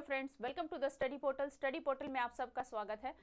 Friends, welcome to the study portal. Study portal में आप सबका स्वागत है।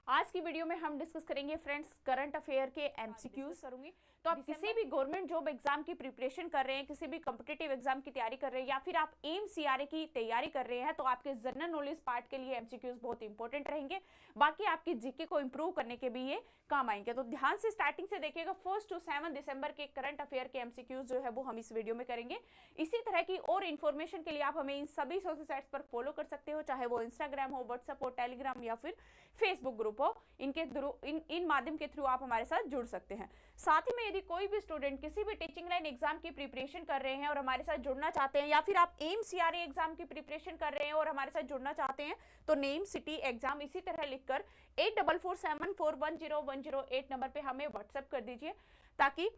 आज की वीडियो में हम डिस्कस करेंगे फ्रेंड्स करंट अफेयर के एमसीक्यूज करूंगी। तो आप किसी भी गवर्नमेंट जॉब एग्जाम की प्रिपरेशन कर रहे हैं, किसी भी कॉम्पिटिटिव एग्जाम की तैयारी कर रहे हैं या फिर आप एम सीआरए की तैयारी कर रहे हैं, तो आपके जनरल नॉलेज पार्ट के लिए एमसीक्यूज बहुत इंपॉर्टेंट रहेंगे। बाकी आपकी जीके को इंप्रूव करने के भी ये काम आएंगे। तो ध्यान से स्टार्टिंग से देखिएगा। 1 to 7 दिसंबर के करंट अफेयर के एमसीक्यूज जो है वो हम इस वीडियो में करेंगे। इसी तरह की और इन्फॉर्मेशन के लिए आप हमें इन सभी सोशल साइट्स पर फॉलो कर सकते हो, चाहे वो इंस्टाग्राम हो, व्हाट्सएप हो, टेलीग्राम या फिर फेसबुक ग्रुप हो। इनके थ्रू इन माध्यम के थ्रू आप हमारे साथ जुड़ सकते हैं। साथ ही में यदि कोई भी स्टूडेंट किसी भी टीचिंग लाइन एग्जाम की प्रिपरेशन कर रहे हैं और हमारे साथ जुड़ना चाहते हैं, या फिर आप एम सीआरए एग्जाम की प्रिपरेशन कर रहे हैं और हमारे साथ जुड़ना चाहते हैं, तो नेम, सिटी, एग्जाम इसी तरह लिखकर 8447410108 नंबर पे हमें व्हाट्सएप कर दीजिए, ताकि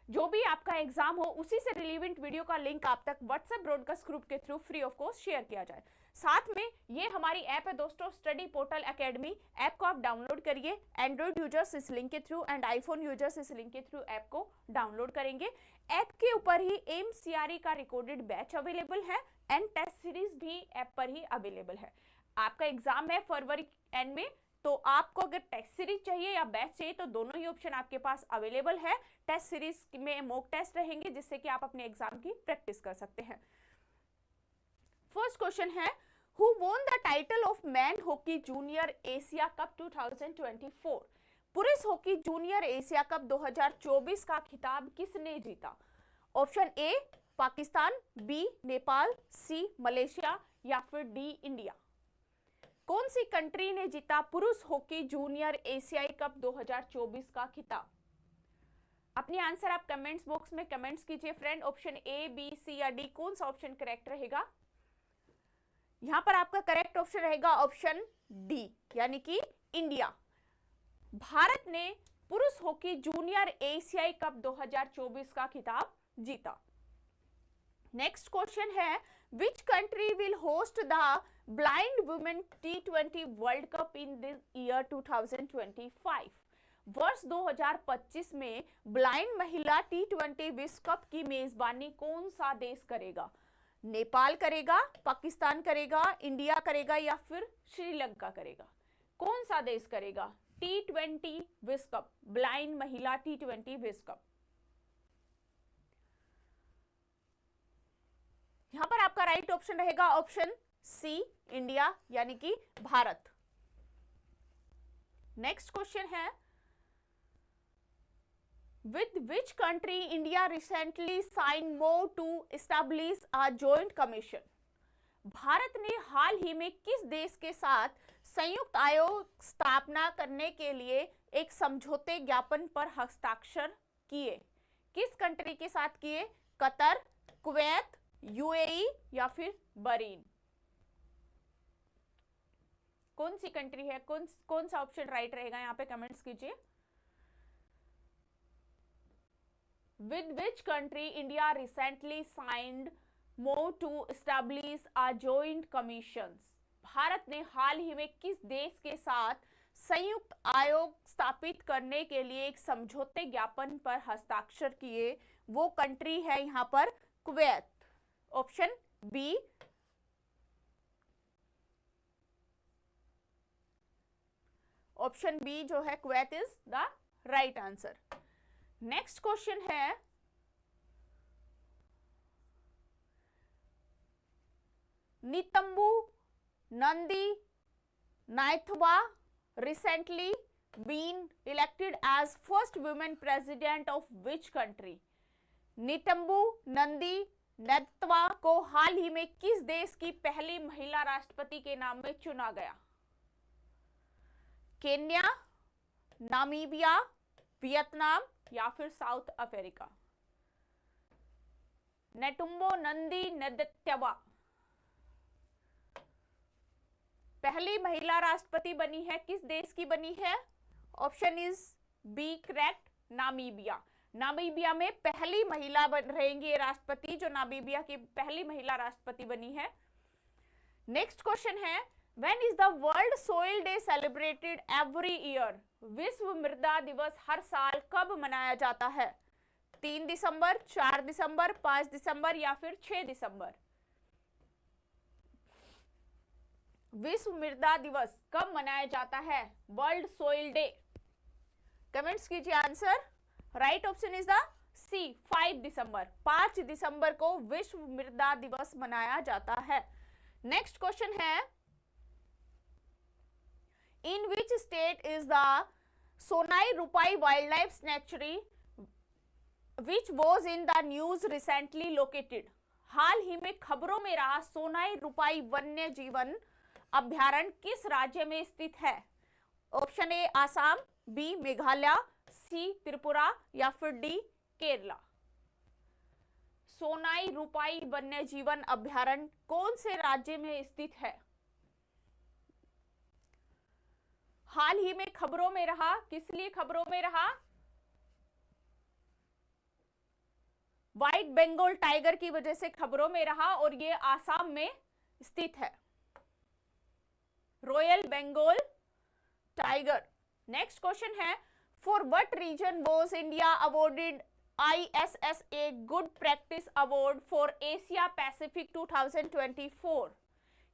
जो भी आपका एग्जाम हो उसी से रिलेवेंट वीडियो का लिंक आप तक व्हाट्सएप ब्रॉडकास्ट ग्रुप के through free of cost share किया जाए। साथ में ये हमारी ऐप है दोस्तों, स्टडी पोर्टल एकेडमी। ऐप को आप डाउनलोड करिए। एंड्रॉइड यूजर्स इस लिंक के थ्रू एंड आईफोन यूजर्स इस लिंक के थ्रू ऐप को डाउनलोड करेंगे। ऐप के ऊपर ही एम सीआरए का रिकॉर्डेड बैच अवेलेबल है एंड टेस्ट सीरीज भी ऐप पर ही अवेलेबल है। आपका एग्जाम है फरवरी एंड में, तो आपको अगर टेस्ट सीरीज चाहिए या बैच चाहिए तो दोनों ही ऑप्शन आपके पास अवेलेबल है। टेस्ट सीरीज में मॉक टेस्ट रहेंगे जिससे कि आप अपने एग्जाम की प्रैक्टिस कर सकते हैं। फर्स्ट क्वेश्चन है, who won the title of man hockey junior Asia cup 2024? पुरुष हॉकी जूनियर एशिया कप 2024 का खिताब किसने जीता? Option A Pakistan, B Nepal, C Malaysia या फिर डी इंडिया। कौन सी कंट्री ने जीता पुरुष हॉकी जूनियर एशियाई कप 2024 का खिताब? अपनी आंसर आप कमेंट्स बॉक्स में कमेंट्स कीजिए friend. Option A, B, C या डी, कौन सा ऑप्शन करेक्ट रहेगा? यहां पर आपका करेक्ट ऑप्शन रहेगा ऑप्शन डी, यानी कि इंडिया। भारत ने पुरुष हॉकी जूनियर एशियाई कप 2024 का खिताब जीता। नेक्स्ट क्वेश्चन है, which country will host the blind women T20 world cup in this year 2025? वर्ष 2025 में ब्लाइंड महिला T20 विश्व कप की मेजबानी कौन सा देश करेगा? नेपाल करेगा, पाकिस्तान करेगा, इंडिया करेगा या फिर श्रीलंका करेगा? कौन सा देश करेगा T20 विश्व कप, ब्लाइंड महिला T20 विश्व कप? यहां पर आपका राइट ऑप्शन रहेगा ऑप्शन सी, इंडिया, यानी कि भारत। नेक्स्ट क्वेश्चन है, with which country India recently signed MoU to establish a joint commission? Bharat ने हाल ही में किस देश के साथ संयुक्त आयोग स्थापना करने के लिए एक समझौते ज्ञापन पर हस्ताक्षर किए? किस कंट्री के साथ किए? कतर, कुवैत, यूएई या फिर बहरीन? कौन सी कंट्री है? कौन सा ऑप्शन राइट रहेगा? यहाँ पे कमेंट्स कीजिए। With which country India recently signed MoU to establish a joint commissions? Bharat ने हाल ही में किस देश के साथ संयुक्त आयोग स्थापित करने के लिए एक समझौते ज्ञापन पर हस्ताक्षर किए? वो कंट्री है यहां पर Kuwait. Option B. Option B जो है Kuwait is the right answer. Next question है, Netumbo Nandi नाइथवा recently been elected as first women president of which country? नितंबू Nandi नाइथवा को हाल ही में किस देश की पहली महिला राष्ट्रपति के नाम में चुना गया? केन्या, नामीबिया, वियतनाम या फिर साउथ अफ्रीका? नेटुम्बो नंदी नदत्यवा पहली महिला राष्ट्रपति बनी है, किस देश की बनी है? Option is B correct, Namibia. Namibia में पहली महिला बन रहेंगी राष्ट्रपति, जो नामीबिया की पहली महिला राष्ट्रपति बनी है। नेक्स्ट क्वेश्चन है, when is the world soil day celebrated every year? विश्व मृदा दिवस हर साल कब मनाया जाता है? 3 दिसंबर, 4 दिसंबर, 5 दिसंबर या फिर 6 दिसंबर? विश्व मृदा दिवस कब मनाया जाता है? World soil day. कमेंट्स कीजिए answer. Right option is the C 5 December. 5 दिसंबर को विश्व मृदा दिवस मनाया जाता है। नेक्स्ट क्वेश्चन है, in which state is the Sonai Rupai wild life sanctuary which was in the news recently located? हाल ही में खबरों में रहा सोनाई रुपाई वन्य जीवन अभ्यारण्य किस राज्य में स्थित है? Option A Assam, B Meghalaya, C Tripura या फिर डी केरला। सोनाई रुपाई वन्य जीवन अभ्यारण्य कौन से राज्य में स्थित है? हाल ही में खबरों में रहा, किस लिए खबरों में रहा? व्हाइट बंगाल टाइगर की वजह से खबरों में रहा और ये आसाम में स्थित है, royal Bengal tiger. Next question है, for what reason was India awarded ISSA good practice award for Asia Pacific 2024?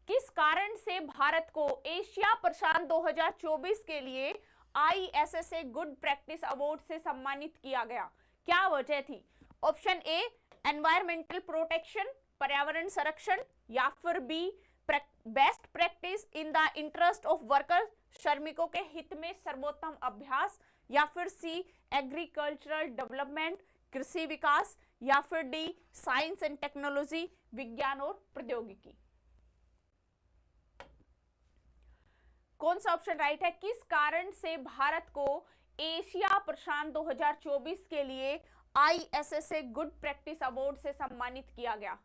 किस कारण से भारत को एशिया प्रशांत 2024 के लिए ISSA गुड प्रैक्टिस अवार्ड से सम्मानित किया गया? क्या वजह थी? ऑप्शन ए एनवायरमेंटल प्रोटेक्शन, पर्यावरण संरक्षण, या फिर B best practice in the interest of worker, श्रमिकों के हित में सर्वोत्तम अभ्यास, या फिर सी एग्रीकल्चरल डेवलपमेंट, कृषि विकास, या फिर डी साइंस एंड टेक्नोलॉजी, विज्ञान और प्रौद्योगिकी। कौन सा ऑप्शन राइट है? किस कारण से भारत को एशिया प्रशांत 2024 के लिए ISSA गुड प्रैक्टिस अवार्ड से सम्मानित किया गया?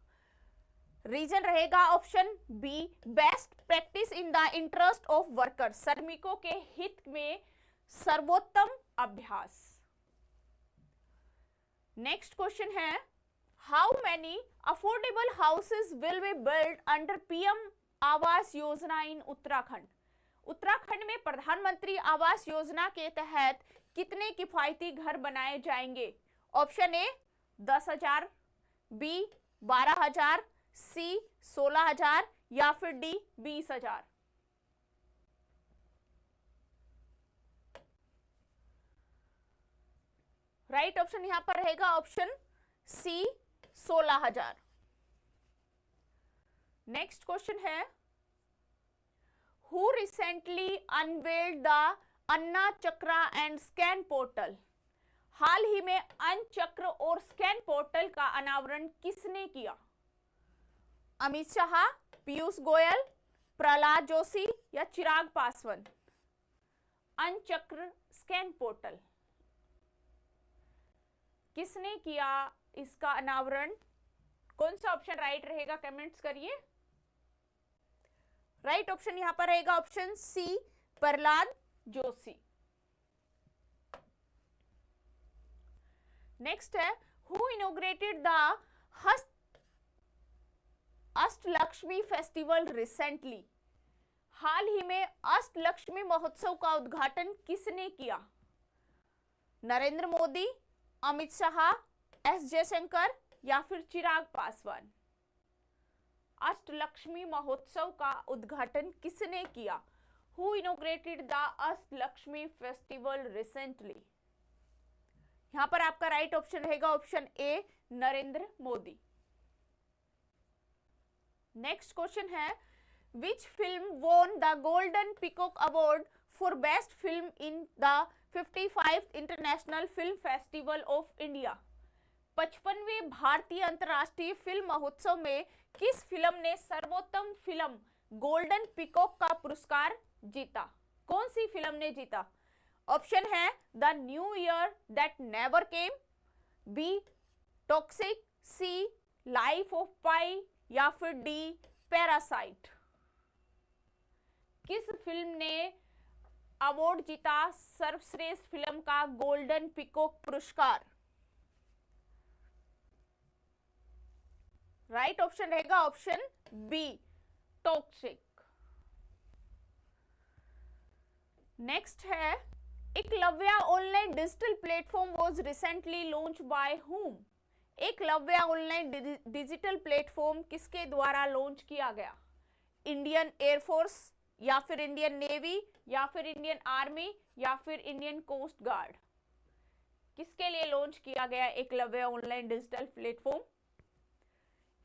रीजन रहेगा option B best practice in the interest of worker, श्रमिकों के हित में सर्वोत्तम अभ्यास। नेक्स्ट क्वेश्चन है, how many affordable houses will be build under PM Awas Yojana इन उत्तराखंड? उत्तराखंड में प्रधानमंत्री आवास योजना के तहत कितने किफायती घर बनाए जाएंगे? ऑप्शन ए 10,000, बी 12,000, सी 16,000 या फिर डी 20,000। राइट ऑप्शन यहां पर रहेगा ऑप्शन सी 16,000। नेक्स्ट क्वेश्चन है, who recently unveiled the Anna Chakra and scan portal? हाल ही में अन्न चक्र और स्कैन पोर्टल का अनावरण किसने किया? अमित शाह, पीयूष गोयल, प्रहलाद जोशी या चिराग पासवान? अन्न चक्र स्कैन पोर्टल किसने किया इसका अनावरण? कौन सा ऑप्शन राइट रहेगा? कमेंट्स करिए। राइट ऑप्शन यहां पर रहेगा option C Pralhad Joshi. Next है, who inaugurated the Ashtalakshmi festival recently? हाल ही में अष्टलक्ष्मी महोत्सव का उद्घाटन किसने किया? नरेंद्र मोदी, अमित शाह, एस जयशंकर या फिर चिराग पासवान? अष्टलक्ष्मी महोत्सव का उद्घाटन किसने किया? Who inaugurated the Ashtalakshmi festival recently? यहां पर आपका राइट ऑप्शन रहेगा option A Narendra Modi. Next question है, which film won the golden peacock award for best film in the 55th international film festival of India? 55वें भारतीय अंतर्राष्ट्रीय फिल्म महोत्सव में किस फिल्म ने सर्वोत्तम फिल्म गोल्डन पीकॉक का पुरस्कार जीता? कौन सी फिल्म ने जीता? ऑप्शन है the new year that never came, B toxic, C life of pi या फिर डी पैरासाइट? किस फिल्म ने अवार्ड जीता सर्वश्रेष्ठ फिल्म का गोल्डन पीकॉक पुरस्कार? राइट ऑप्शन रहेगा ऑप्शन बी टॉक्सिक। नेक्स्ट है, Eklavya online digital platform was recently launch by whom? Eklavya online digital platform किसके द्वारा लॉन्च किया गया? इंडियन एयरफोर्स, या फिर इंडियन नेवी, या फिर इंडियन आर्मी, या फिर इंडियन कोस्ट गार्ड? किसके लिए लॉन्च किया गया Eklavya online digital platform?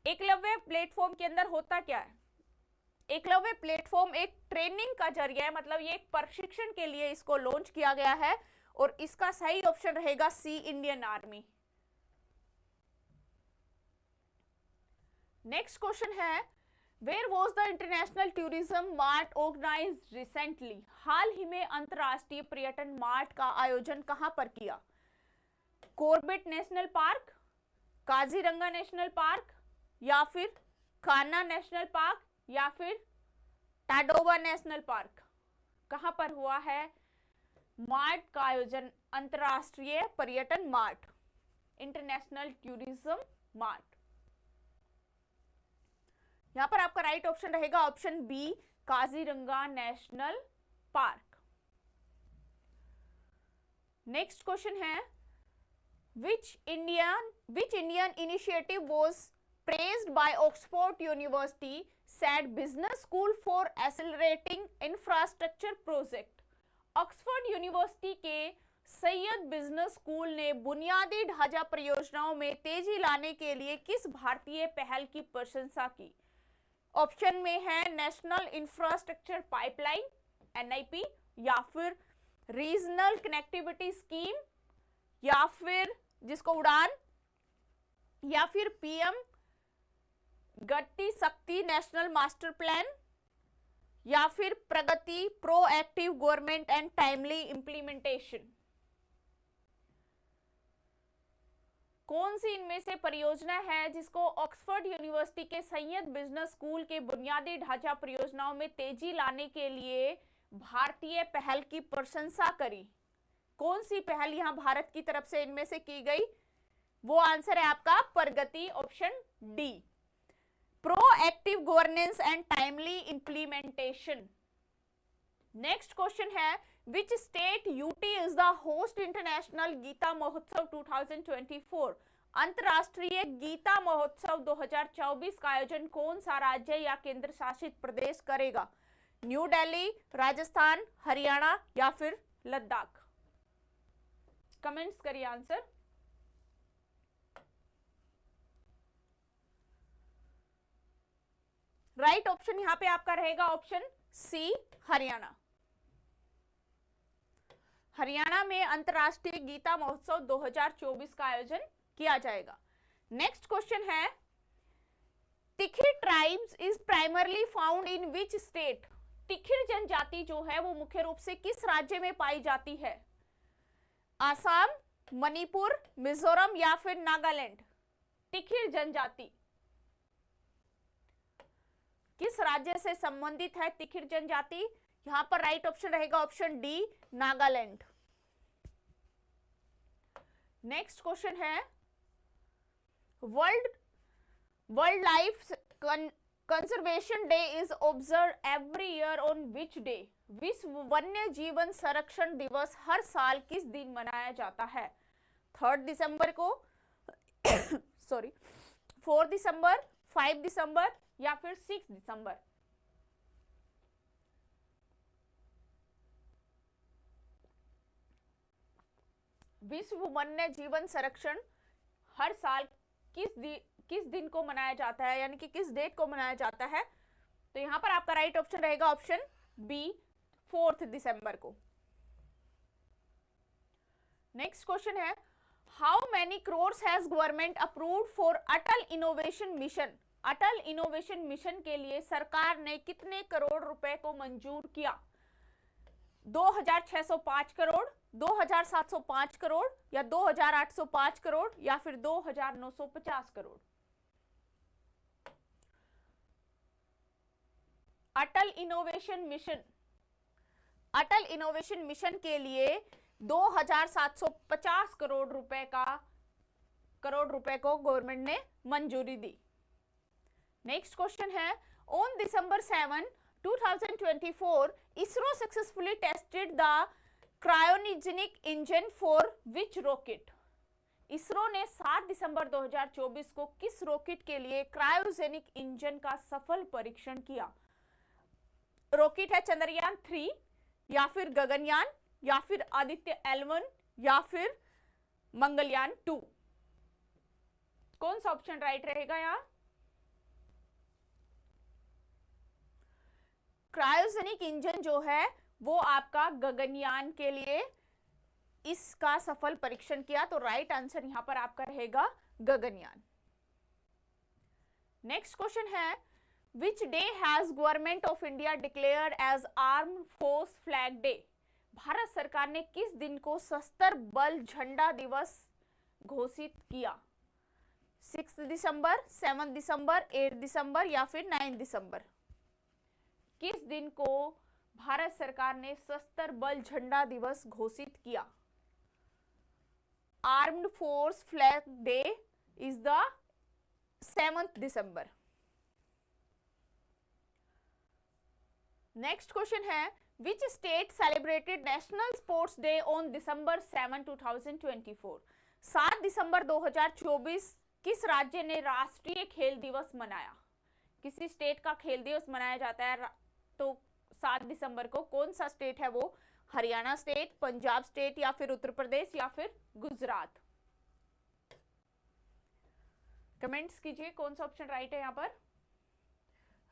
Eklavya platform के अंदर होता क्या है? एकलव्य प्लेटफॉर्म एक ट्रेनिंग का जरिया है, मतलब ये एक प्रशिक्षण के लिए इसको लॉन्च किया गया है, और इसका सही ऑप्शन रहेगा C, Indian army. Next question है, where was the international tourism mart organised recently? हाल ही में अंतरराष्ट्रीय पर्यटन मार्ट का आयोजन कहां पर किया? Corbett national park, Kaziranga national park, या फिर कान्हा नेशनल पार्क, या फिर टाडोबा नेशनल पार्क? कहां पर हुआ है मार्ट का आयोजन? अंतरराष्ट्रीय पर्यटन मार्ट, इंटरनेशनल टूरिज्म मार्ट। यहां पर आपका राइट ऑप्शन रहेगा option B, Kaziranga national park. Next question है, which Indian initiative was praised by Oxford University said business school for accelerating infrastructure project? Oxford university के सैयद बिजनेस स्कूल ने बुनियादी ढांचा परियोजनाओं में तेजी लाने के लिए किस भारतीय पहल की प्रशंसा की? ऑप्शन में है नेशनल इंफ्रास्ट्रक्चर पाइपलाइन NIP, या फिर रीजनल कनेक्टिविटी स्कीम, या फिर जिसको उड़ान, या फिर PM गति शक्ति नेशनल मास्टर प्लान, या फिर Pragati proactive government and timely implementation? कौन सी इनमें से परियोजना है जिसको ऑक्सफोर्ड यूनिवर्सिटी के सैयद बिजनेस स्कूल के बुनियादी ढांचा परियोजनाओं में तेजी लाने के लिए भारतीय पहल की प्रशंसा करी? कौन सी पहल यहां भारत की तरफ से इनमें से की गई? वो आंसर है आपका Pragati, option D, proactive governance and timely implementation. Next question है, which state UT is the host international Gita Mahotsav 2024? अंतरराष्ट्रीय गीता महोत्सव 2024 का आयोजन कौन सा राज्य या केंद्र शासित प्रदेश करेगा? न्यू दिल्ली, राजस्थान, हरियाणा, या फिर लद्दाख? कमेंट्स करिए आंसर। राइट ऑप्शन यहां पे आपका रहेगा ऑप्शन सी, हरियाणा। हरियाणा में अंतरराष्ट्रीय गीता महोत्सव 2024 का आयोजन किया जाएगा। नेक्स्ट क्वेश्चन है, Tikhir tribes is primarily found in which state? Tikhir जनजाति जो है वो मुख्य रूप से किस राज्य में पाई जाती है? आसाम, मणिपुर, मिजोरम, या फिर नागालैंड? तिखिर जनजाति किस राज्य से संबंधित है? तिखिर जनजाति, यहां पर राइट ऑप्शन रहेगा option D, Nagaland. Next question है, world life conservation day is observe every year on which day? विश्व वन्य जीवन संरक्षण दिवस हर साल किस दिन मनाया जाता है? 3 दिसंबर को सॉरी 4 दिसंबर, 5 दिसंबर, या फिर 6 दिसंबर? विश्व वन्य जीवन संरक्षण हर साल किस दिन को मनाया जाता है, यानी कि किस डेट को मनाया जाता है? तो यहां पर आपका राइट ऑप्शन रहेगा ऑप्शन बी, 4 दिसंबर को। नेक्स्ट क्वेश्चन है, how many crores has government approved for Atal innovation mission? Atal innovation mission के लिए सरकार ने कितने करोड़ रुपए को मंजूर किया? 2605 करोड़, 2705 करोड़, या 2805 करोड़, या फिर 2950 करोड़? अटल इनोवेशन मिशन के लिए 2750 करोड़ रुपए को गवर्नमेंट ने मंजूरी दी। नेक्स्ट क्वेश्चन है, on December 7, 2024 ISRO successfully tested the cryogenic engine for which rocket? ISRO ने 7 दिसंबर 2024 को किस रॉकेट के लिए क्रायोजेनिक इंजन का सफल परीक्षण किया? रॉकेट है चंद्रयान 3 या फिर गगनयान या फिर आदित्य L1 या फिर मंगलयान 2? कौन सा ऑप्शन राइट रहेगा यहां? क्रायोजेनिक इंजन जो है वो आपका गगनयान के लिए इसका सफल परीक्षण किया, तो राइट आंसर यहां पर आपका रहेगा गगनयान। नेक्स्ट क्वेश्चन है which day has government of India declared as armed force flag day? Bharat सरकार ने किस दिन को सशस्त्र बल झंडा दिवस घोषित किया? 6 दिसंबर, 7 दिसंबर, 8 दिसंबर या फिर 9 दिसंबर? किस दिन को भारत सरकार ने सशस्त्र बल झंडा दिवस घोषित किया? Armed force flag day is the 7th December. Next question है which state celebrated national sports day on December 7, 2024? 7 दिसंबर 2024 किस राज्य ने राष्ट्रीय खेल दिवस मनाया? किसी स्टेट का खेल दिवस मनाया जाता है तो 7 दिसंबर को कौन सा स्टेट है वो? हरियाणा स्टेट, पंजाब स्टेट या फिर उत्तर प्रदेश या फिर गुजरात? कमेंट्स कीजिए कौन सा ऑप्शन राइट है यहां पर।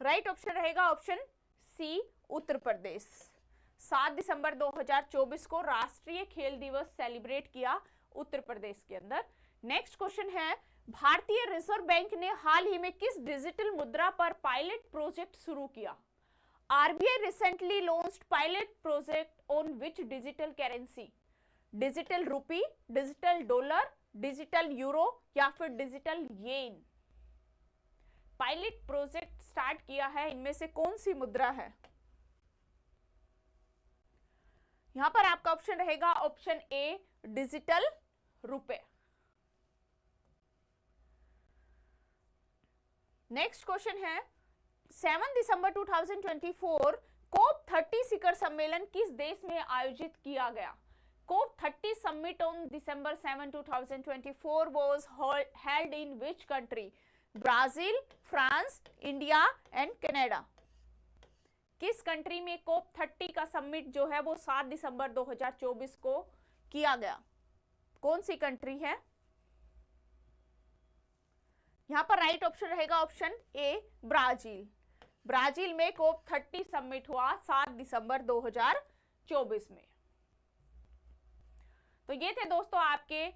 राइट ऑप्शन रहेगा ऑप्शन सी, उत्तर प्रदेश। 7 दिसंबर 2024 को राष्ट्रीय खेल दिवस सेलिब्रेट किया उत्तर प्रदेश के अंदर। नेक्स्ट क्वेश्चन है भारतीय रिजर्व बैंक ने हाल ही में किस डिजिटल मुद्रा पर पायलट प्रोजेक्ट शुरू किया? RBI recently launched pilot project on which digital currency? Digital rupee, digital dollar, digital euro या फिर डिजिटल येन? पायलट प्रोजेक्ट स्टार्ट किया है, इनमें से कौन सी मुद्रा है? यहां पर आपका ऑप्शन रहेगा ऑप्शन ए, डिजिटल रुपए। नेक्स्ट क्वेश्चन है 7 दिसंबर 2024 COP30 शिखर सम्मेलन किस देश में आयोजित किया गया? COP30 summit on December 7, 2024 was held in which country? Brazil, France, India and Canada? किस कंट्री में COP30 का समिट जो है वो 7 दिसंबर 2024 को किया गया? कौन सी कंट्री है? यहां पर राइट ऑप्शन रहेगा ऑप्शन ए, ब्राजील। ब्राजील में COP30 समिट हुआ 7 दिसंबर 2024 में। तो ये थे दोस्तों आपके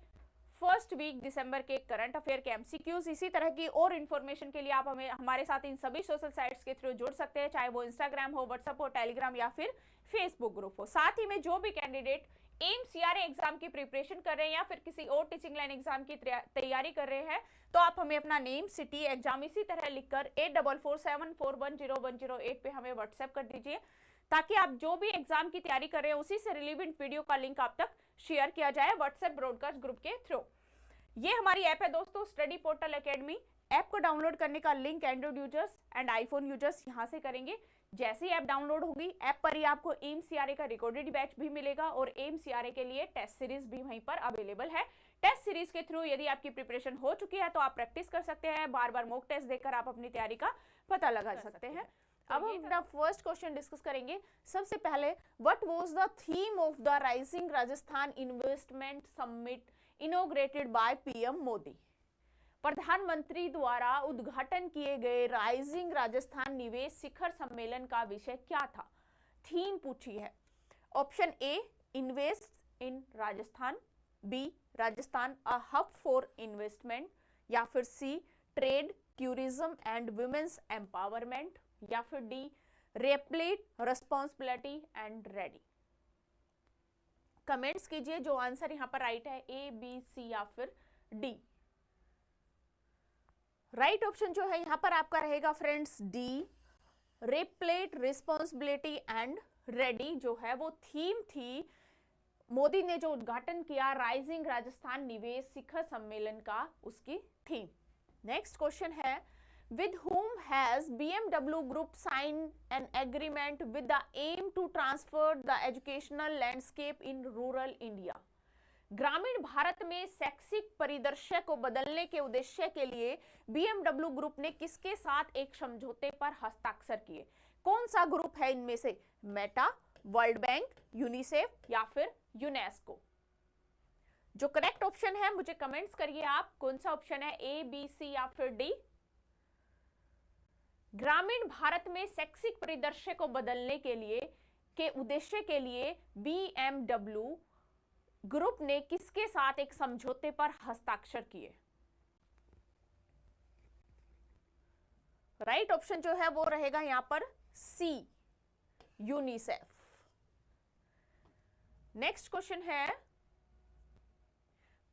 फर्स्ट वीक दिसंबर के करंट अफेयर के एमसीक्यूज। इसी तरह की और इन्फॉर्मेशन के लिए आप हमारे साथ इन सभी सोशल साइट्स के थ्रू जुड़ सकते हैं, चाहे वो इंस्टाग्राम हो, व्हाट्सएप हो, टेलीग्राम या फिर फेसबुक ग्रुप हो। साथ ही में जो भी कैंडिडेट एम्स CRA एग्जाम की प्रिपरेशन कर रहे हैं या फिर किसी और टीचिंग लाइन एग्जाम की तैयारी कर रहे हैं, तो आप हमें अपना नेम, सिटी, एग्जाम इसी तरह लिखकर 8447410108 पे हमें व्हाट्सएप कर दीजिए, ताकि आप जो भी एग्जाम की तैयारी कर रहे हैं उसी से रिलेवेंट वीडियो का लिंक आप तक शेयर किया जाए व्हाट्सएप ब्रॉडकास्ट ग्रुप के थ्रू। ये हमारी ऐप है दोस्तों, स्टडी पोर्टल एकेडमी। ऐप को डाउनलोड करने का link Android users and iPhone users यहां से करेंगे। जैसे ही ऐप डाउनलोड होगी, ऐप पर ही आपको एम्स CRA का रिकॉर्डेड बैच भी मिलेगा और एम्स CRA के लिए टेस्ट सीरीज भी वहीं पर अवेलेबल है। टेस्ट सीरीज के थ्रू यदि आपकी प्रिपरेशन हो चुकी है तो आप प्रैक्टिस कर सकते हैं, बार बार मॉक टेस्ट देकर आप अपनी तैयारी का पता लगा सकते हैं। अब हम अपना फर्स्ट क्वेश्चन डिस्कस करेंगे। सबसे पहले, what was the theme of the rising Rajasthan investment summit inaugurated bye PM Modi? प्रधानमंत्री द्वारा उद्घाटन किए गए राइजिंग राजस्थान निवेश शिखर सम्मेलन का विषय क्या था? थीम पूछी है। Option A, invest in Rajasthan, B, Rajasthan a hub for investment, या फिर C, trade, tourism and women's empowerment, या फिर D, replete, responsibility and ready. Comments कीजिए जो आंसर यहां पर राइट है, ए, बी, सी या फिर डी। राइट ऑप्शन जो है यहां पर आपका रहेगा friends D, replete, responsibility and ready जो है वो थीम थी। मोदी ने जो उद्घाटन किया राइजिंग राजस्थान निवेश शिखर सम्मेलन का, उसकी थीम। नेक्स्ट क्वेश्चन है, with whom has BMW Group signed an agreement with the aim to transfer the educational landscape in rural India? ग्रामीण भारत में शैक्षिक परिदृश्य को बदलने के उद्देश्य के लिए BMW ग्रुप ने किसके साथ एक समझौते पर हस्ताक्षर किए? कौन सा ग्रुप है इनमें से? मेटा, वर्ल्ड बैंक, यूनिसेफ या फिर यूनेस्को? जो करेक्ट ऑप्शन है मुझे कमेंट्स करिए आप, कौन सा ऑप्शन है, ए, बी, सी या फिर डी? ग्रामीण भारत में शैक्षिक परिदृश्य को बदलने के उद्देश्य के लिए BMW ग्रुप ने किसके साथ एक समझौते पर हस्ताक्षर किए? राइट ऑप्शन जो है वो रहेगा यहां पर सी, यूनिसेफ। नेक्स्ट क्वेश्चन है,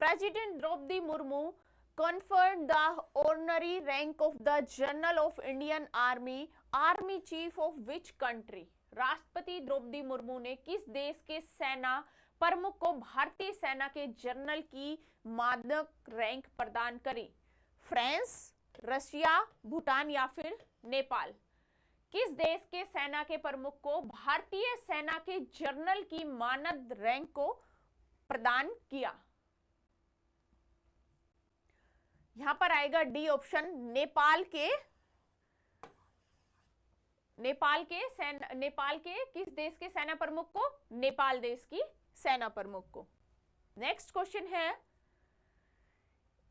president Droupadi Murmu conferred the honorary rank of the General of Indian Army, Army Chief of which country? राष्ट्रपति द्रौपदी मुर्मू ने किस देश के सेना प्रमुख को भारतीय सेना के जनरल की मानक रैंक प्रदान करी? फ्रांस, रशिया, भूटान या फिर नेपाल? किस देश के सेना के प्रमुख को भारतीय सेना के जनरल की मानद रैंक को प्रदान किया? यहां पर आएगा डी ऑप्शन, नेपाल के किस देश के सेना प्रमुख को? नेपाल देश की सेना प्रमुख को। नेक्स्ट क्वेश्चन है,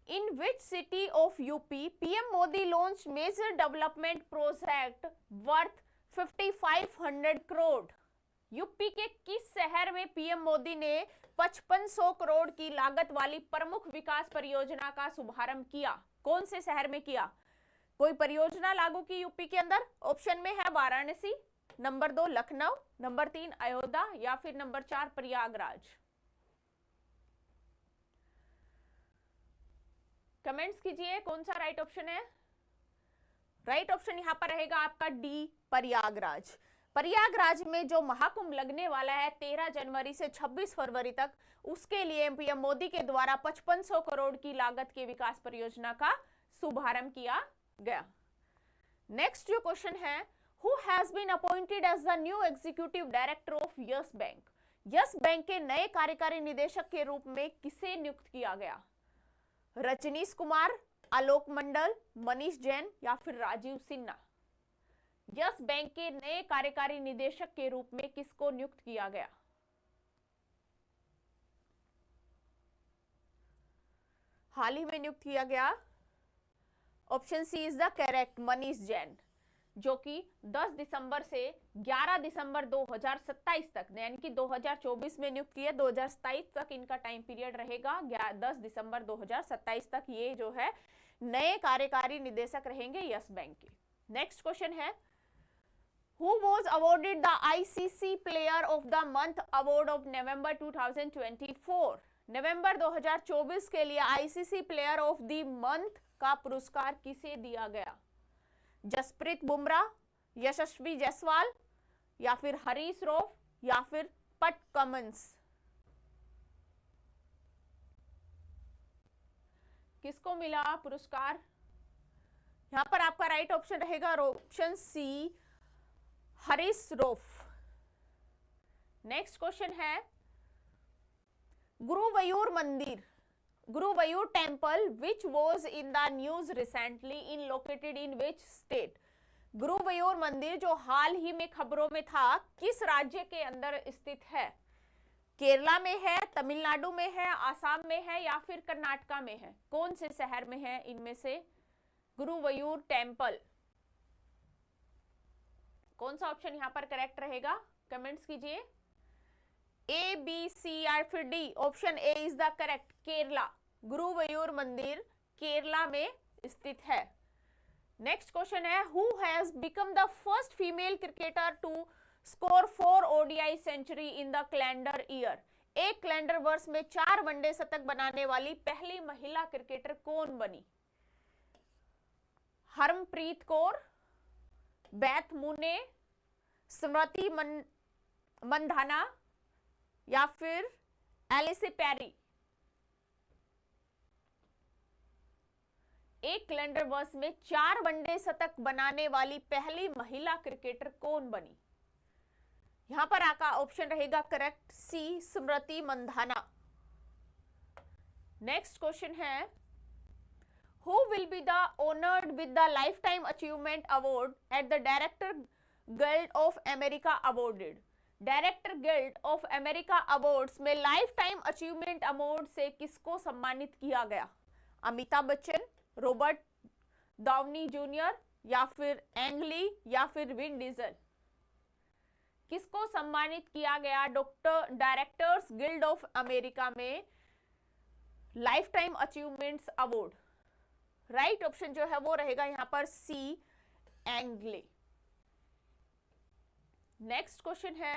in which city of UP PM Modi launch major development project worth 5500 crore? UP के किस शहर में पीएम मोदी ने 5500 करोड़ की लागत वाली प्रमुख विकास परियोजना का शुभारंभ किया? कौन से शहर में किया? कोई परियोजना लागू की यूपी के अंदर? ऑप्शन में है वाराणसी, नंबर 2 लखनऊ, नंबर 3 अयोध्या या फिर नंबर 4 प्रयागराज? कमेंट्स कीजिए कौन सा राइट ऑप्शन है। राइट ऑप्शन यहां पर रहेगा आपका डी, प्रयागराज। प्रयागराज में जो महाकुंभ लगने वाला है 13 जनवरी से 26 फरवरी तक, उसके लिए पीएम मोदी के द्वारा 5500 करोड़ की लागत की विकास परियोजना का शुभारंभ किया गया। नेक्स्ट जो क्वेश्चन है, who has been appointed as the new executive director of Yes Bank? Yes Bank के नए कार्यकारी निदेशक के रूप में किसे नियुक्त किया गया? रजनीश कुमार, आलोक मंडल, मनीष जैन या फिर राजीव सिन्हा? यस बैंक के नए कार्यकारी निदेशक के रूप में किसको नियुक्त किया गया? हाल ही में नियुक्त किया गया। Option C is the correct, Manish Jain, जो कि 10 दिसंबर से 11 दिसंबर 2027 तक, यानी कि 2024 में नियुक्त किया, 2027 तक इनका टाइम पीरियड रहेगा। 10 दिसंबर 2027 तक ये जो है नए कार्यकारी निदेशक रहेंगे यस बैंक के। नेक्स्ट क्वेश्चन है, Who was awarded the ICC Player of the Month Award of November 2024? नवंबर 2024 के लिए ICC Player of the Month का पुरस्कार किसे दिया गया? जसप्रीत बुमराह, यशस्वी जायसवाल या फिर हरीश रॉफ या फिर पैट कमिंस? किसको मिला पुरस्कार? यहां पर आपका राइट ऑप्शन रहेगा option C, Haris Rauf. Next question है, गुरुवायूर मंदिर, Guruvayur temple which was in the news recently in located in which state? Guruvayur मंदिर जो हाल ही में खबरों में था, किस राज्य के अंदर स्थित है? केरला में है, तमिलनाडु में है, आसाम में है या फिर कर्नाटका में है? कौन से शहर में है इनमें से गुरुवायूर टेम्पल? कौन सा ऑप्शन यहां पर करेक्ट रहेगा? कमेंट्स कीजिए, ए, बी, सी या फिर D? Option A is the correct, Kerala. Guruvayur मंदिर केरला में स्थित है। नेक्स्ट क्वेश्चन है, who has become the first female cricketer to score 4 ODI century in the calendar year? एक कैलेंडर वर्ष में 4 वनडे शतक बनाने वाली पहली महिला क्रिकेटर कौन बनी? हरमप्रीत कौर, बेथ मुने, स्मृति मंधाना या फिर एलिसी पेरी? एक कैलेंडर वर्ष में 4 वनडे शतक बनाने वाली पहली महिला क्रिकेटर कौन बनी? यहां पर आपका ऑप्शन रहेगा करेक्ट सी, स्मृति मंधाना। नेक्स्ट क्वेश्चन है, who will be the honoured with the life time achievement award at the director guild of America awarded. Director guild of America awards में लाइफ टाइम अचीवमेंट अवार्ड से किसको सम्मानित किया गया? Amitabh Bachchan, Robert Downey junior, या फिर एंग ली, या फिर विन डीजल? किसको सम्मानित किया गया डायरेक्टर्स गिल्ड ऑफ अमेरिका में life time achievements award? Right option जो है वो रहेगा यहां पर सी, एंग ली। नेक्स्ट क्वेश्चन है,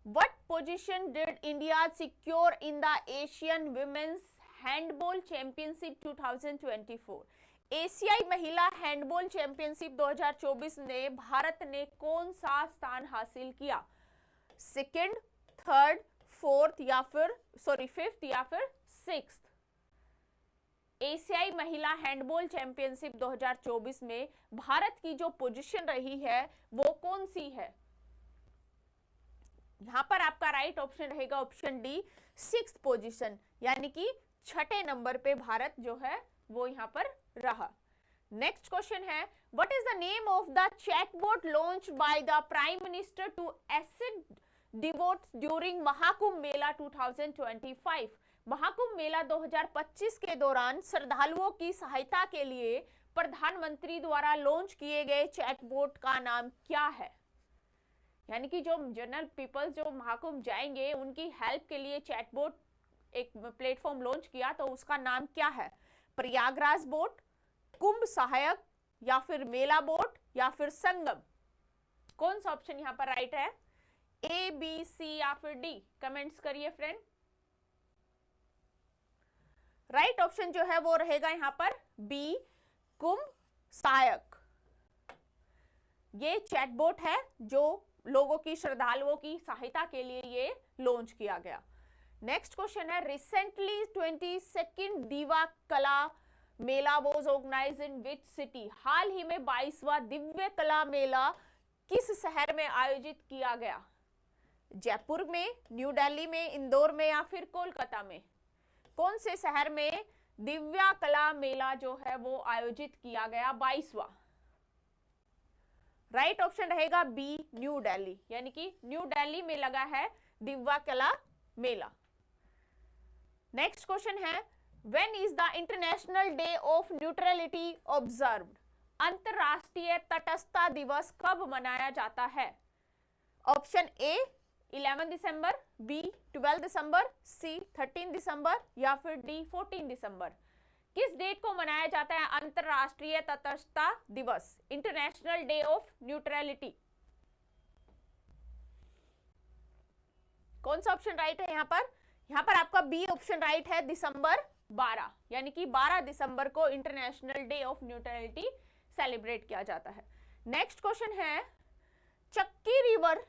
what position did India secure in the Asian women's handball championship 2024? एशियाई महिला हैंडबॉल चैंपियनशिप 2024 में भारत ने कौन सा स्थान हासिल किया? सेकंड, थर्ड, फोर्थ, या फिर फिफ्थ, या फिर सिक्स्थ? एशियाई महिला हैंडबॉल चैंपियनशिप 2024 में भारत की जो पोजीशन रही है वो कौन सी है? यहां पर आपका राइट ऑप्शन रहेगा ऑप्शन डी, सिक्स्थ पोजीशन, यानी कि छठे नंबर पे भारत जो है वो यहां पर रहा। नेक्स्ट क्वेश्चन है, what is the name of the chatbot launch by the prime minister to assist devotees during Mahakumbh Mela 2025? Mahakumbh Mela 2025 के दौरान श्रद्धालुओं की सहायता के लिए प्रधानमंत्री द्वारा लॉन्च किए गए चैटबॉट का नाम क्या है? यानी कि जो जनरल पीपल जो महाकुंभ जाएंगे उनकी हेल्प के लिए चैटबॉट एक प्लेटफॉर्म लॉन्च किया, तो उसका नाम क्या है? प्रयागराज बोट, कुंभ सहायक, या फिर मेला बोट, या फिर संगम? कौन सा ऑप्शन यहां पर राइट है? ए, बी, सी, या फिर डी? कमेंट्स करिए फ्रेंड। राइट ऑप्शन जो है वो रहेगा यहां पर बी, कुंभ सहायक। ये चैटबॉट है जो लोगों की, श्रद्धालुओं की सहायता के लिए ये लॉन्च किया गया। नेक्स्ट क्वेश्चन है, recently 22nd Divya Kala Mela was organised in which city? हाल ही में 22वां दिव्य कला मेला किस शहर में आयोजित किया गया? जयपुर में, न्यू दिल्ली में, इंदौर में, या फिर कोलकाता में? कौन से शहर में दिव्या कला मेला जो है वो आयोजित किया गया 22वां? राइट ऑप्शन रहेगा बी, न्यू दिल्ली, यानी कि न्यू दिल्ली में लगा है दिव्या कला मेला। नेक्स्ट क्वेश्चन है, when is the international day of neutrality observed? अंतरराष्ट्रीय तटस्थता दिवस कब मनाया जाता है? ऑप्शन ए 11 दिसंबर, बी 12 दिसंबर, सी 13 दिसंबर, या फिर डी 14 दिसंबर? किस डेट को मनाया जाता है अंतरराष्ट्रीय तटस्थता दिवस, इंटरनेशनल डे ऑफ न्यूट्रलिटी? कौन सा ऑप्शन राइट है यहां पर? यहां पर आपका बी ऑप्शन राइट है, दिसंबर 12, यानी कि 12 दिसंबर को international day of neutrality celebrate किया जाता है। नेक्स्ट क्वेश्चन है, चक्की river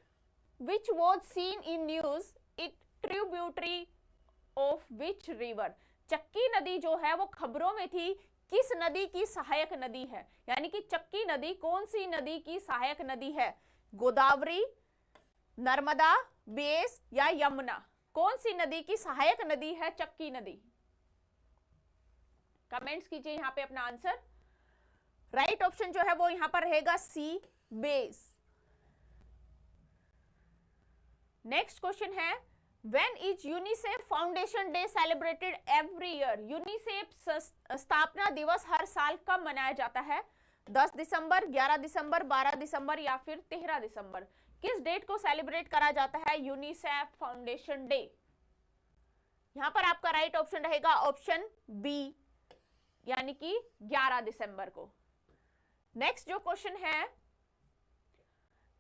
which was seen in news it tributary of which river? चक्की नदी जो है वो खबरों में थी, किस नदी की सहायक नदी है? यानी कि चक्की नदी कौन सी नदी की सहायक नदी है? गोदावरी, नर्मदा, बेस, या यमुना? कौन सी नदी की सहायक नदी है चक्की नदी? कमेंट्स कीजिए यहां पे अपना आंसर। राइट ऑप्शन जो है वो यहां पर रहेगा सी, बेस। नेक्स्ट क्वेश्चन है, when is UNICEF foundation day celebrated every year? UNICEF स्थापना दिवस हर साल कब मनाया जाता है? 10 दिसंबर, 11 दिसंबर, 12 दिसंबर, या फिर 13 दिसंबर? किस डेट को सेलिब्रेट करा जाता है यूनिसेफ फाउंडेशन डे? यहां पर आपका राइट ऑप्शन रहेगा ऑप्शन बी, यानी कि 11 दिसंबर को। नेक्स्ट जो क्वेश्चन है,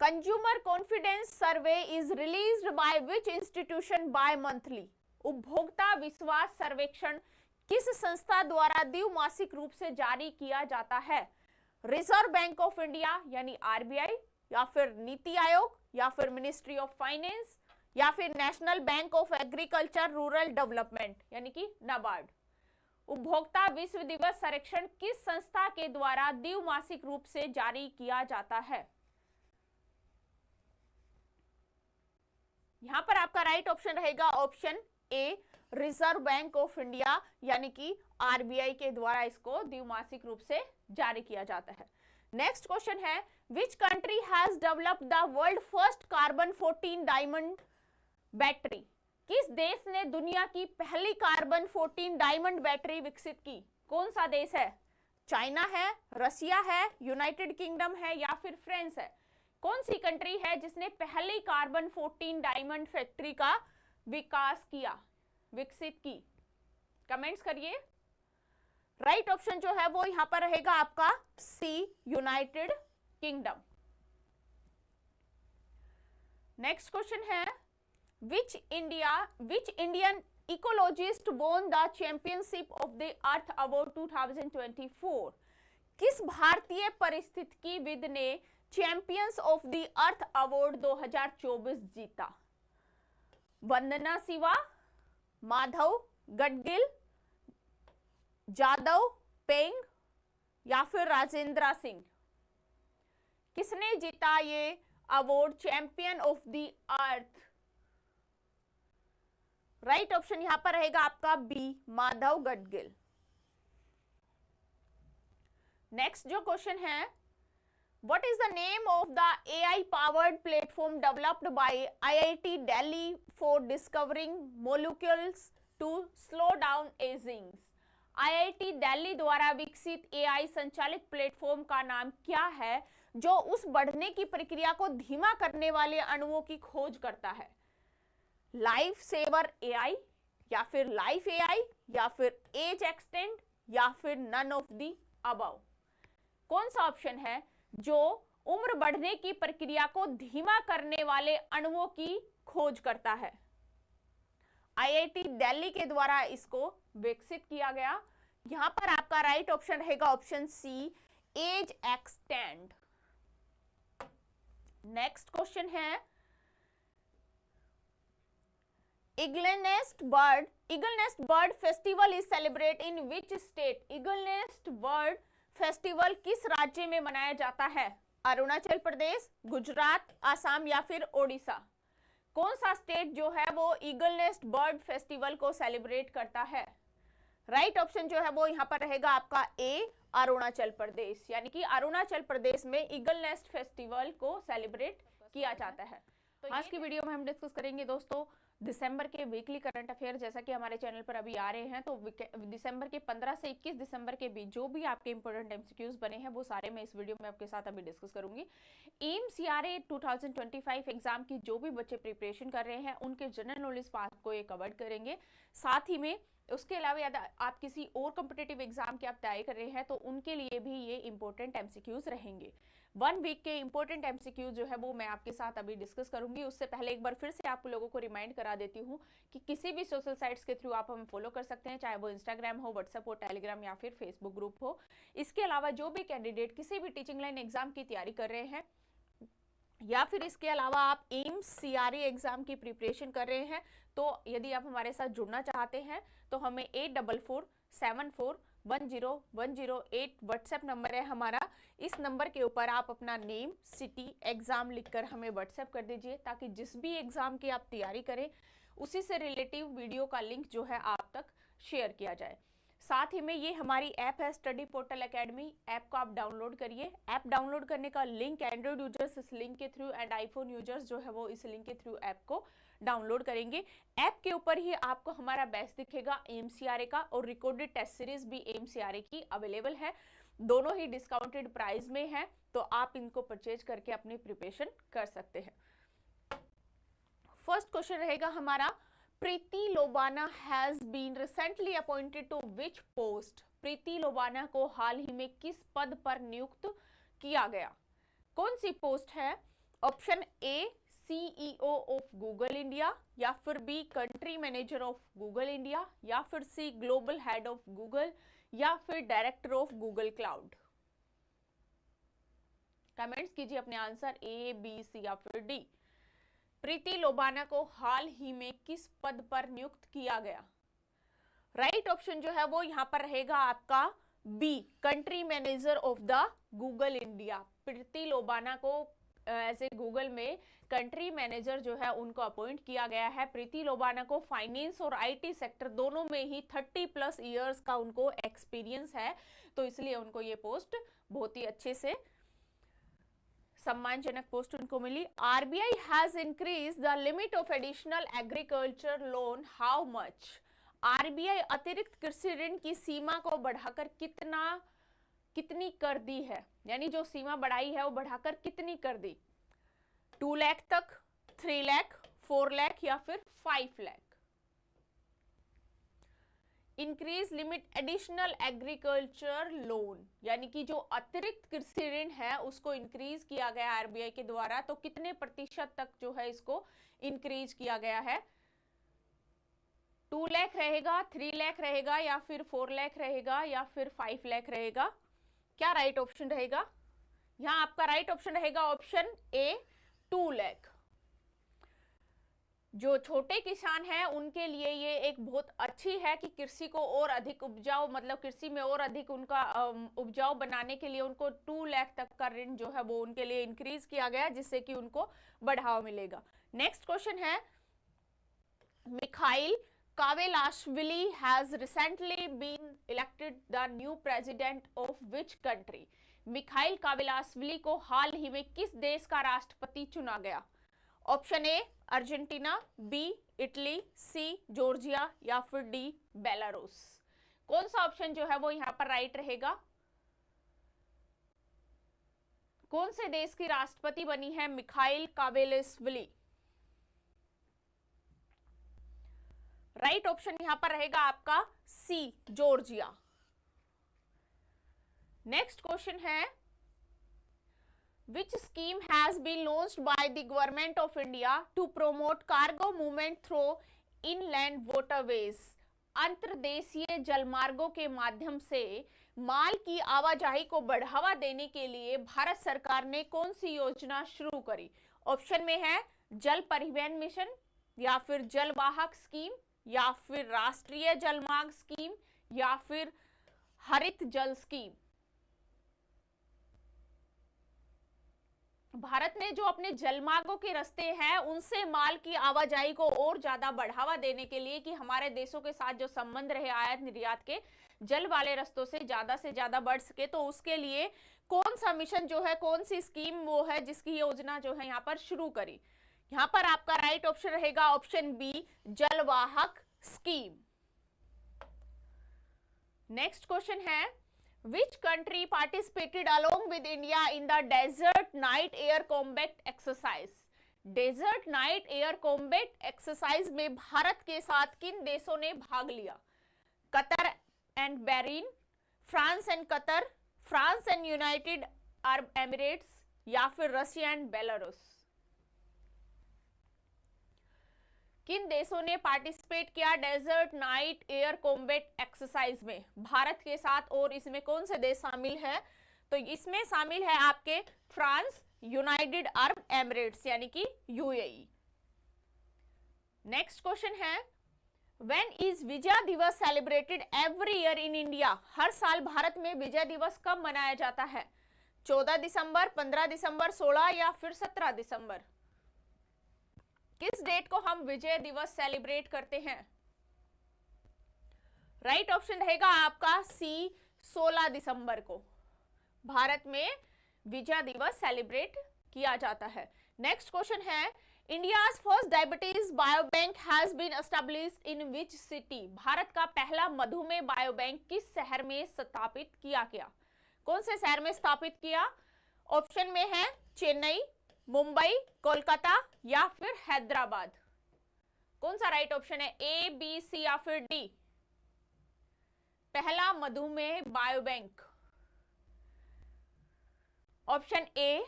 consumer confidence survey is released by which institution bimonthly? उपभोक्ता विश्वास सर्वेक्षण किस संस्था द्वारा द्विमासिक रूप से जारी किया जाता है? रिजर्व बैंक ऑफ इंडिया यानी आरबीआई, या फिर नीति आयोग, या फिर मिनिस्ट्री ऑफ फाइनेंस, या फिर national bank of agriculture rural development यानी कि नाबार्ड? उपभोक्ता विश्व दिवस सर्वेक्षण किस संस्था के द्वारा द्विमासिक रूप से जारी किया जाता है? यहां पर आपका राइट ऑप्शन रहेगा option A, reserve bank of India यानी कि आरबीआई के द्वारा इसको द्विमासिक रूप से जारी किया जाता है। नेक्स्ट क्वेश्चन है, which country has developed the world first carbon 14 diamond battery? किस देश ने दुनिया की पहली कार्बन 14 डायमंड बैटरी विकसित की? कौन सा देश है? चाइना है, रसिया है, यूनाइटेड किंगडम है या फिर फ्रांस है? कौन सी कंट्री है जिसने पहली कार्बन 14 डायमंड फैक्ट्री का विकास किया, विकसित की? कमेंट्स करिए। राइट ऑप्शन जो है वो यहां पर रहेगा आपका सी, यूनाइटेड किंगडम। नेक्स्ट क्वेश्चन है, which Indian ecologist won the championship of the earth award 2024? किस भारतीय परिस्थितिकीविद ने champions of the earth award 2024 जीता? वंदना शिवा, माधव गडगिल, जादव पेंग या फिर राजेंद्र सिंह? किसने जीता ये award champion of the earth? Right option यहां पर रहेगा आपका बी, माधव गडगिल। नेक्स्ट जो क्वेश्चन है, what is the name of the AI powered platform developed by IIT Delhi for discovering molecules to slow down ageing? IIT Delhi द्वारा विकसित एआई संचालित platform का नाम क्या है जो उस बढ़ने की प्रक्रिया को धीमा करने वाले अणुओं की खोज करता है? लाइफ सेवर एआई या फिर लाइफ एआई या फिर एज एक्सटेंड या फिर नन ऑफ द अबव? कौन सा ऑप्शन है जो उम्र बढ़ने की प्रक्रिया को धीमा करने वाले अणुओं की खोज करता है? आईआईटी दिल्ली के द्वारा इसको विकसित किया गया। यहां पर आपका राइट ऑप्शन रहेगा option C, age extend. Next question है, Eagle Nest Bird Festival is celebrated in which state? Eagle Nest Bird Festival किस राज्य में मनाया जाता है? अरुणाचल प्रदेश, गुजरात, आसाम या फिर ओडिशा? कौन सा स्टेट जो है वो ईगल नेस्ट बर्ड फेस्टिवल को सेलिब्रेट करता है? राइट ऑप्शन जो है वो यहाँ पर रहेगा आपका ए, अरुणाचल प्रदेश। यानी कि अरुणाचल प्रदेश में ईगल नेस्ट फेस्टिवल को सेलिब्रेट किया जाता है। तो आज की वीडियो में हम डिस्कस करेंगे दोस्तों दिसंबर के वीकली करंट अफेयर, जैसा कि हमारे चैनल पर अभी आ रहे हैं। तो दिसंबर के 15 से 21 दिसंबर के बीच जो भी आपके इंपॉर्टेंट एमसीक्यूज बने हैं वो सारे मैं इस वीडियो में आपके साथ अभी डिस्कस करूंगी। एम सीआरए 2025 एग्जाम की जो भी बच्चे प्रिपरेशन कर रहे हैं उनके जनरल नॉलेज पार्ट को ये कवर करेंगे। साथ ही में उसके अलावा यदि आप किसी और कॉम्पिटिटिव एग्जाम की आप तैयारी कर रहे हैं तो उनके लिए भी ये इंपॉर्टेंट एमसीक्यूज रहेंगे। 1 वीक के इंपॉर्टेंट एमसीक्यू जो है वो मैं आपके साथ अभी डिस्कस करूंगी। उससे पहले एक बार फिर से आप लोगों को रिमाइंड करा देती हूँ कि किसी भी सोशल साइट्स के थ्रू आप हमें फॉलो कर सकते हैं, चाहे वो इंस्टाग्राम हो, व्हाट्सएप हो, टेलीग्राम या फिर फेसबुक ग्रुप हो। इसके अलावा जो भी कैंडिडेट किसी भी टीचिंग लाइन एग्जाम की तैयारी कर रहे हैं या फिर इसके अलावा आप एम्स सीआरए एग्जाम की प्रिपरेशन कर रहे हैं, तो यदि आप हमारे साथ जुड़ना चाहते हैं तो हमें 8447410108 व्हाट्सएप नंबर है हमारा। इस नंबर के ऊपर आप अपना नेम, सिटी, एग्जाम लिखकर हमें व्हाट्सएप कर दीजिए ताकि जिस भी एग्जाम की आप तैयारी करें उसी से रिलेटिव वीडियो का लिंक जो है आप तक शेयर किया जाए। साथ ही में ये हमारी ऐप है स्टडी पोर्टल एकेडमी, ऐप को आप डाउनलोड करिए। ऐप डाउनलोड करने का लिंक एंड्रॉइड यूजर्स इस लिंक के थ्रू एंड आईफोन यूजर्स जो है वो इस लिंक के थ्रू ऐप को डाउनलोड करेंगे। ऐप के ऊपर ही आपको हमारा बैच दिखेगा एमसीआरए का, और रिकॉर्डेड टेस्ट सीरीज भी एमसीआरए की अवेलेबल है। दोनों ही डिस्काउंटेड प्राइस में है, तो आप इनको परचेज करके अपनी प्रिपरेशन कर सकते हैं। फर्स्ट क्वेश्चन रहेगा हमारा, Preeti Lobana has been recently appointed to which post? Preeti Lobana को हाल ही में किस पद पर नियुक्त किया गया? कौन सी पोस्ट है? Option A, CEO of Google India, या फिर B, country manager of Google India, या फिर C, global head of Google, या फिर director of Google Cloud? Comments कीजिए अपने आंसर ए, बी, सी या फिर डी। प्रीति लोबाना को हाल ही में किस पद पर नियुक्त किया गया? राइट ऑप्शन जो है वो यहां पर रहेगा आपका B, country manager of the Google India. Preeti Lobana को एज ए गूगल में कंट्री मैनेजर जो है उनको अपॉइंट किया गया है। प्रीति लोबाना को फाइनेंस और आईटी सेक्टर दोनों में ही 30+ इयर्स का उनको एक्सपीरियंस है, तो इसलिए उनको ये पोस्ट बहुत ही अच्छे से सम्मानजनक पोस्ट उनको मिली। RBI has increase the limit of additional agriculture loan how much. RBI अतिरिक्त कृषि ऋण की सीमा को बढ़ाकर कितनी कर दी है, यानी जो सीमा बढ़ाई है वो बढ़ाकर कितनी कर दी? 2 लाख तक, 3 लाख, 4 लाख या फिर 5 lakh? Increase limit additional agriculture loan, यानी कि जो अतिरिक्त कृषि ऋण है उसको इंक्रीज किया गया आरबीआई के द्वारा, तो कितने प्रतिशत तक जो है इसको इंक्रीज किया गया है? 2 लाख रहेगा, 3 लाख रहेगा या फिर 4 लाख रहेगा या फिर 5 लाख रहेगा? क्या राइट ऑप्शन रहेगा? यहां आपका राइट ऑप्शन रहेगा ऑप्शन ए, 2 लाख। जो छोटे किसान हैं उनके लिए ये एक बहुत अच्छी है कि कृषि को और अधिक उपजाऊ, मतलब कृषि में और अधिक उनका उपजाऊ बनाने के लिए उनको 2 लाख तक का ऋण जो है वो उनके लिए इंक्रीज किया गया, जिससे कि उनको बढ़ावा मिलेगा। नेक्स्ट क्वेश्चन है, Mikheil Kavelashvili has recently been elected the new president of which country. Mikheil Kavelashvili को हाल ही में किस देश का राष्ट्रपति चुना गया? Option A Argentina, B Italy, C Georgia या फिर डी बेलारूस। कौन सा ऑप्शन जो है वो यहां पर राइट रहेगा? कौन से देश की राष्ट्रपति बनी है मिखाइल कावेलाशविली? राइट ऑप्शन यहां पर रहेगा आपका सी जॉर्जिया। नेक्स्ट क्वेश्चन है, which scheme has been launched by the government of India to promote cargo movement through inland waterways। अंतर्देशीय जलमार्गों के माध्यम से माल की आवाजाही को बढ़ावा देने के लिए भारत सरकार ने कौन सी योजना शुरू करी? ऑप्शन में है जल परिवहन मिशन या फिर जलवाहक स्कीम या फिर राष्ट्रीय जलमार्ग स्कीम या फिर हरित जल स्कीम। भारत ने जो अपने जलमार्गों के रास्ते हैं उनसे माल की आवाजाही को और ज्यादा बढ़ावा देने के लिए कि हमारे देशों के साथ जो संबंध रहे आयात निर्यात के जल वाले रास्तों से ज्यादा बढ़ सके, तो उसके लिए कौन सा मिशन जो है, कौन सी स्कीम वो है जिसकी योजना जो है यहाँ पर शुरू करी? यहाँ पर आपका राइट ऑप्शन रहेगा option B Jalvahak scheme. Next question है, which country participated along with India in the desert night air combat exercise। Desert night air combat exercise में भारत के साथ किन देशों ने भाग लिया? Qatar and Bahrain, France and Qatar, France and United Arab Emirates या फिर रशिया एंड बेलारूस। किन देशों ने पार्टिसिपेट किया desert night air combat exercise में भारत के साथ, और इसमें कौन से देश शामिल है? तो इसमें शामिल है आपके फ्रांस, यूनाइटेड अरब एमिरेट्स यानी कि यूएई। नेक्स्ट क्वेश्चन है, when is Vijay Diwas celebrated every year in India. हर साल भारत में विजय दिवस कब मनाया जाता है? 14 दिसंबर, 15 दिसंबर, 16 या फिर 17 दिसंबर? किस डेट को हम विजय दिवस सेलिब्रेट करते हैं? राइट ऑप्शन रहेगा आपका सी 16 दिसंबर को भारत में विजय दिवस सेलिब्रेट किया जाता है। नेक्स्ट क्वेश्चन है, India's first diabetes biobank has been established in which city. Bharat का पहला मधुमेह बायोबैंक किस शहर में स्थापित किया गया? कौन से शहर में स्थापित किया? ऑप्शन में है चेन्नई, मुंबई, कोलकाता या फिर हैदराबाद। कौन सा राइट ऑप्शन है? ए, बी, सी या फिर डी? पहला मधुमेह biobank, option A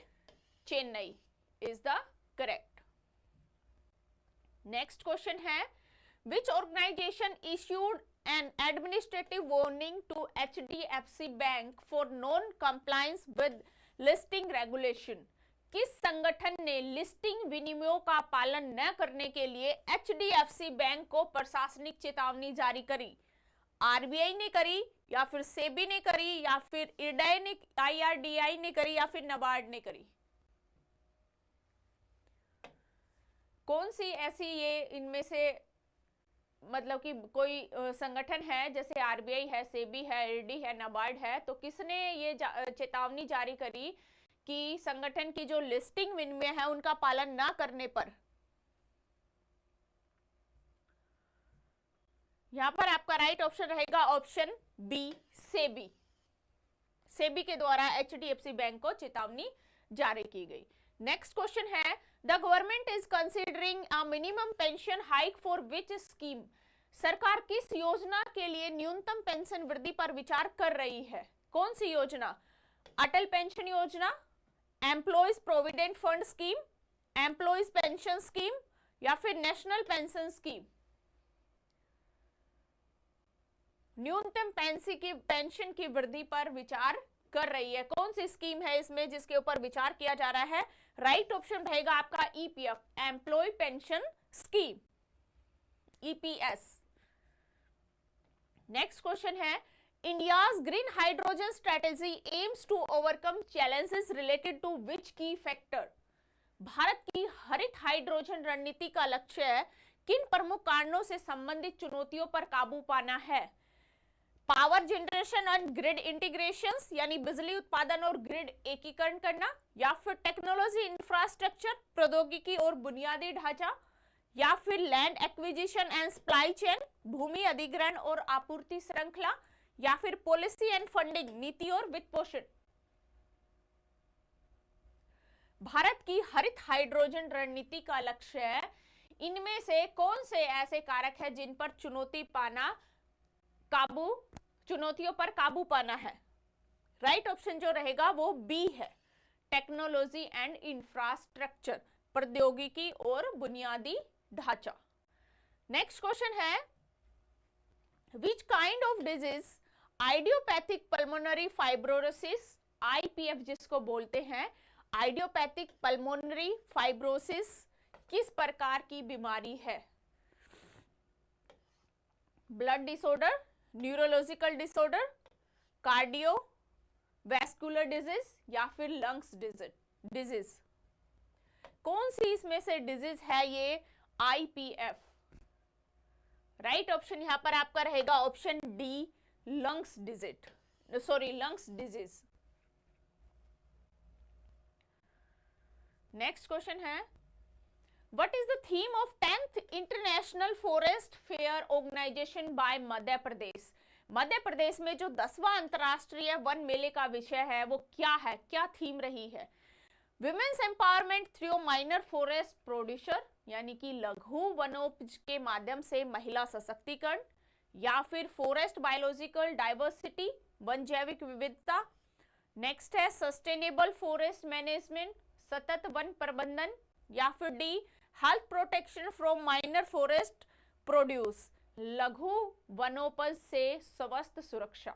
Chennai is the correct. Next question है, which organisation issued an administrative warning to HDFC bank for non compliance with listing regulation. किस संगठन ने लिस्टिंग विनियमों का पालन न करने के लिए एचडीएफसी बैंक को प्रशासनिक चेतावनी जारी करी? आरबीआई ने करी या फिर सेबी ने करी या फिर IRDAI ने करी या फिर नाबार्ड ने करी? कौन सी ऐसी ये इनमें से मतलब कि कोई संगठन है, जैसे आरबीआई है, सेबी है, ईडी है, नाबार्ड है, तो किसने ये चेतावनी जारी करी कि संगठन की जो लिस्टिंग विनिमय है उनका पालन ना करने पर? यहां पर आपका राइट ऑप्शन रहेगा ऑप्शन बी, सेबी। सेबी के द्वारा एचडीएफसी बैंक को चेतावनी जारी की गई। नेक्स्ट क्वेश्चन है, the government is considering a minimum pension hike for which scheme? सरकार किस योजना के लिए न्यूनतम पेंशन वृद्धि पर विचार कर रही है? कौन सी योजना? अटल पेंशन योजना, employees provident fund scheme, employees pension scheme, या फिर नेशनल पेंशन स्कीम? न्यूनतम पेंशन की वृद्धि पर विचार कर रही है, कौन सी स्कीम है इसमें जिसके ऊपर विचार किया जा रहा है? राइट ऑप्शन रहेगा आपका EPF, employ pension scheme, EPS. Next question है, India's green hydrogen strategy aims to overcome challenges related to which key factor? Bharat की हरित हाइड्रोजन रणनीति का लक्ष्य किन प्रमुख कारणों से संबंधित चुनौतियों पर काबू पाना है? Power generation and grid integrations, यानी बिजली उत्पादन और ग्रिड एकीकरण करना, या फिर टेक्नोलॉजी इंफ्रास्ट्रक्चर, प्रौद्योगिकी और बुनियादी ढांचा, या फिर land acquisition and supply chain, भूमि अधिग्रहण और आपूर्ति श्रृंखला, या फिर पॉलिसी एंड फंडिंग, नीति और वित्त पोषण? भारत की हरित हाइड्रोजन रणनीति का लक्ष्य इनमें से कौन से ऐसे कारक है जिन पर चुनौतियों पर काबू पाना है? राइट ऑप्शन जो रहेगा वो बी है, टेक्नोलॉजी एंड इंफ्रास्ट्रक्चर, प्रौद्योगिकी और बुनियादी ढांचा। नेक्स्ट क्वेश्चन है, which kind of disease idiopathic pulmonary fibrosis, IPF जिसको बोलते हैं, आइडियोपैथिक पल्मोनरी फाइब्रोसिस किस प्रकार की बीमारी है? Blood disorder, neurological disorder, cardio vascular disease, या फिर लंग्स डिजीज? कौन सी इसमें से डिजीज है ये आईपीएफ? राइट ऑप्शन यहां पर आपका रहेगा option D, lungs disease. Next question है, What is the theme of 10th International Forest Fair Organization by Madhya Pradesh? Madhya Pradesh में जो 10वां अंतरराष्ट्रीय वन मेले का विषय है वो क्या है, क्या थीम रही है? Women's empowerment through minor forest producer, यानी कि लघु वनोपज के माध्यम से महिला सशक्तिकरण, या फिर फॉरेस्ट बायोलॉजिकल डाइवर्सिटी, वन जैविक विविधता। नेक्स्ट है सस्टेनेबल फॉरेस्ट मैनेजमेंट, सतत वन प्रबंधन, या फिर D health protection from minor forest produce, लघु वनोपज से स्वस्थ सुरक्षा?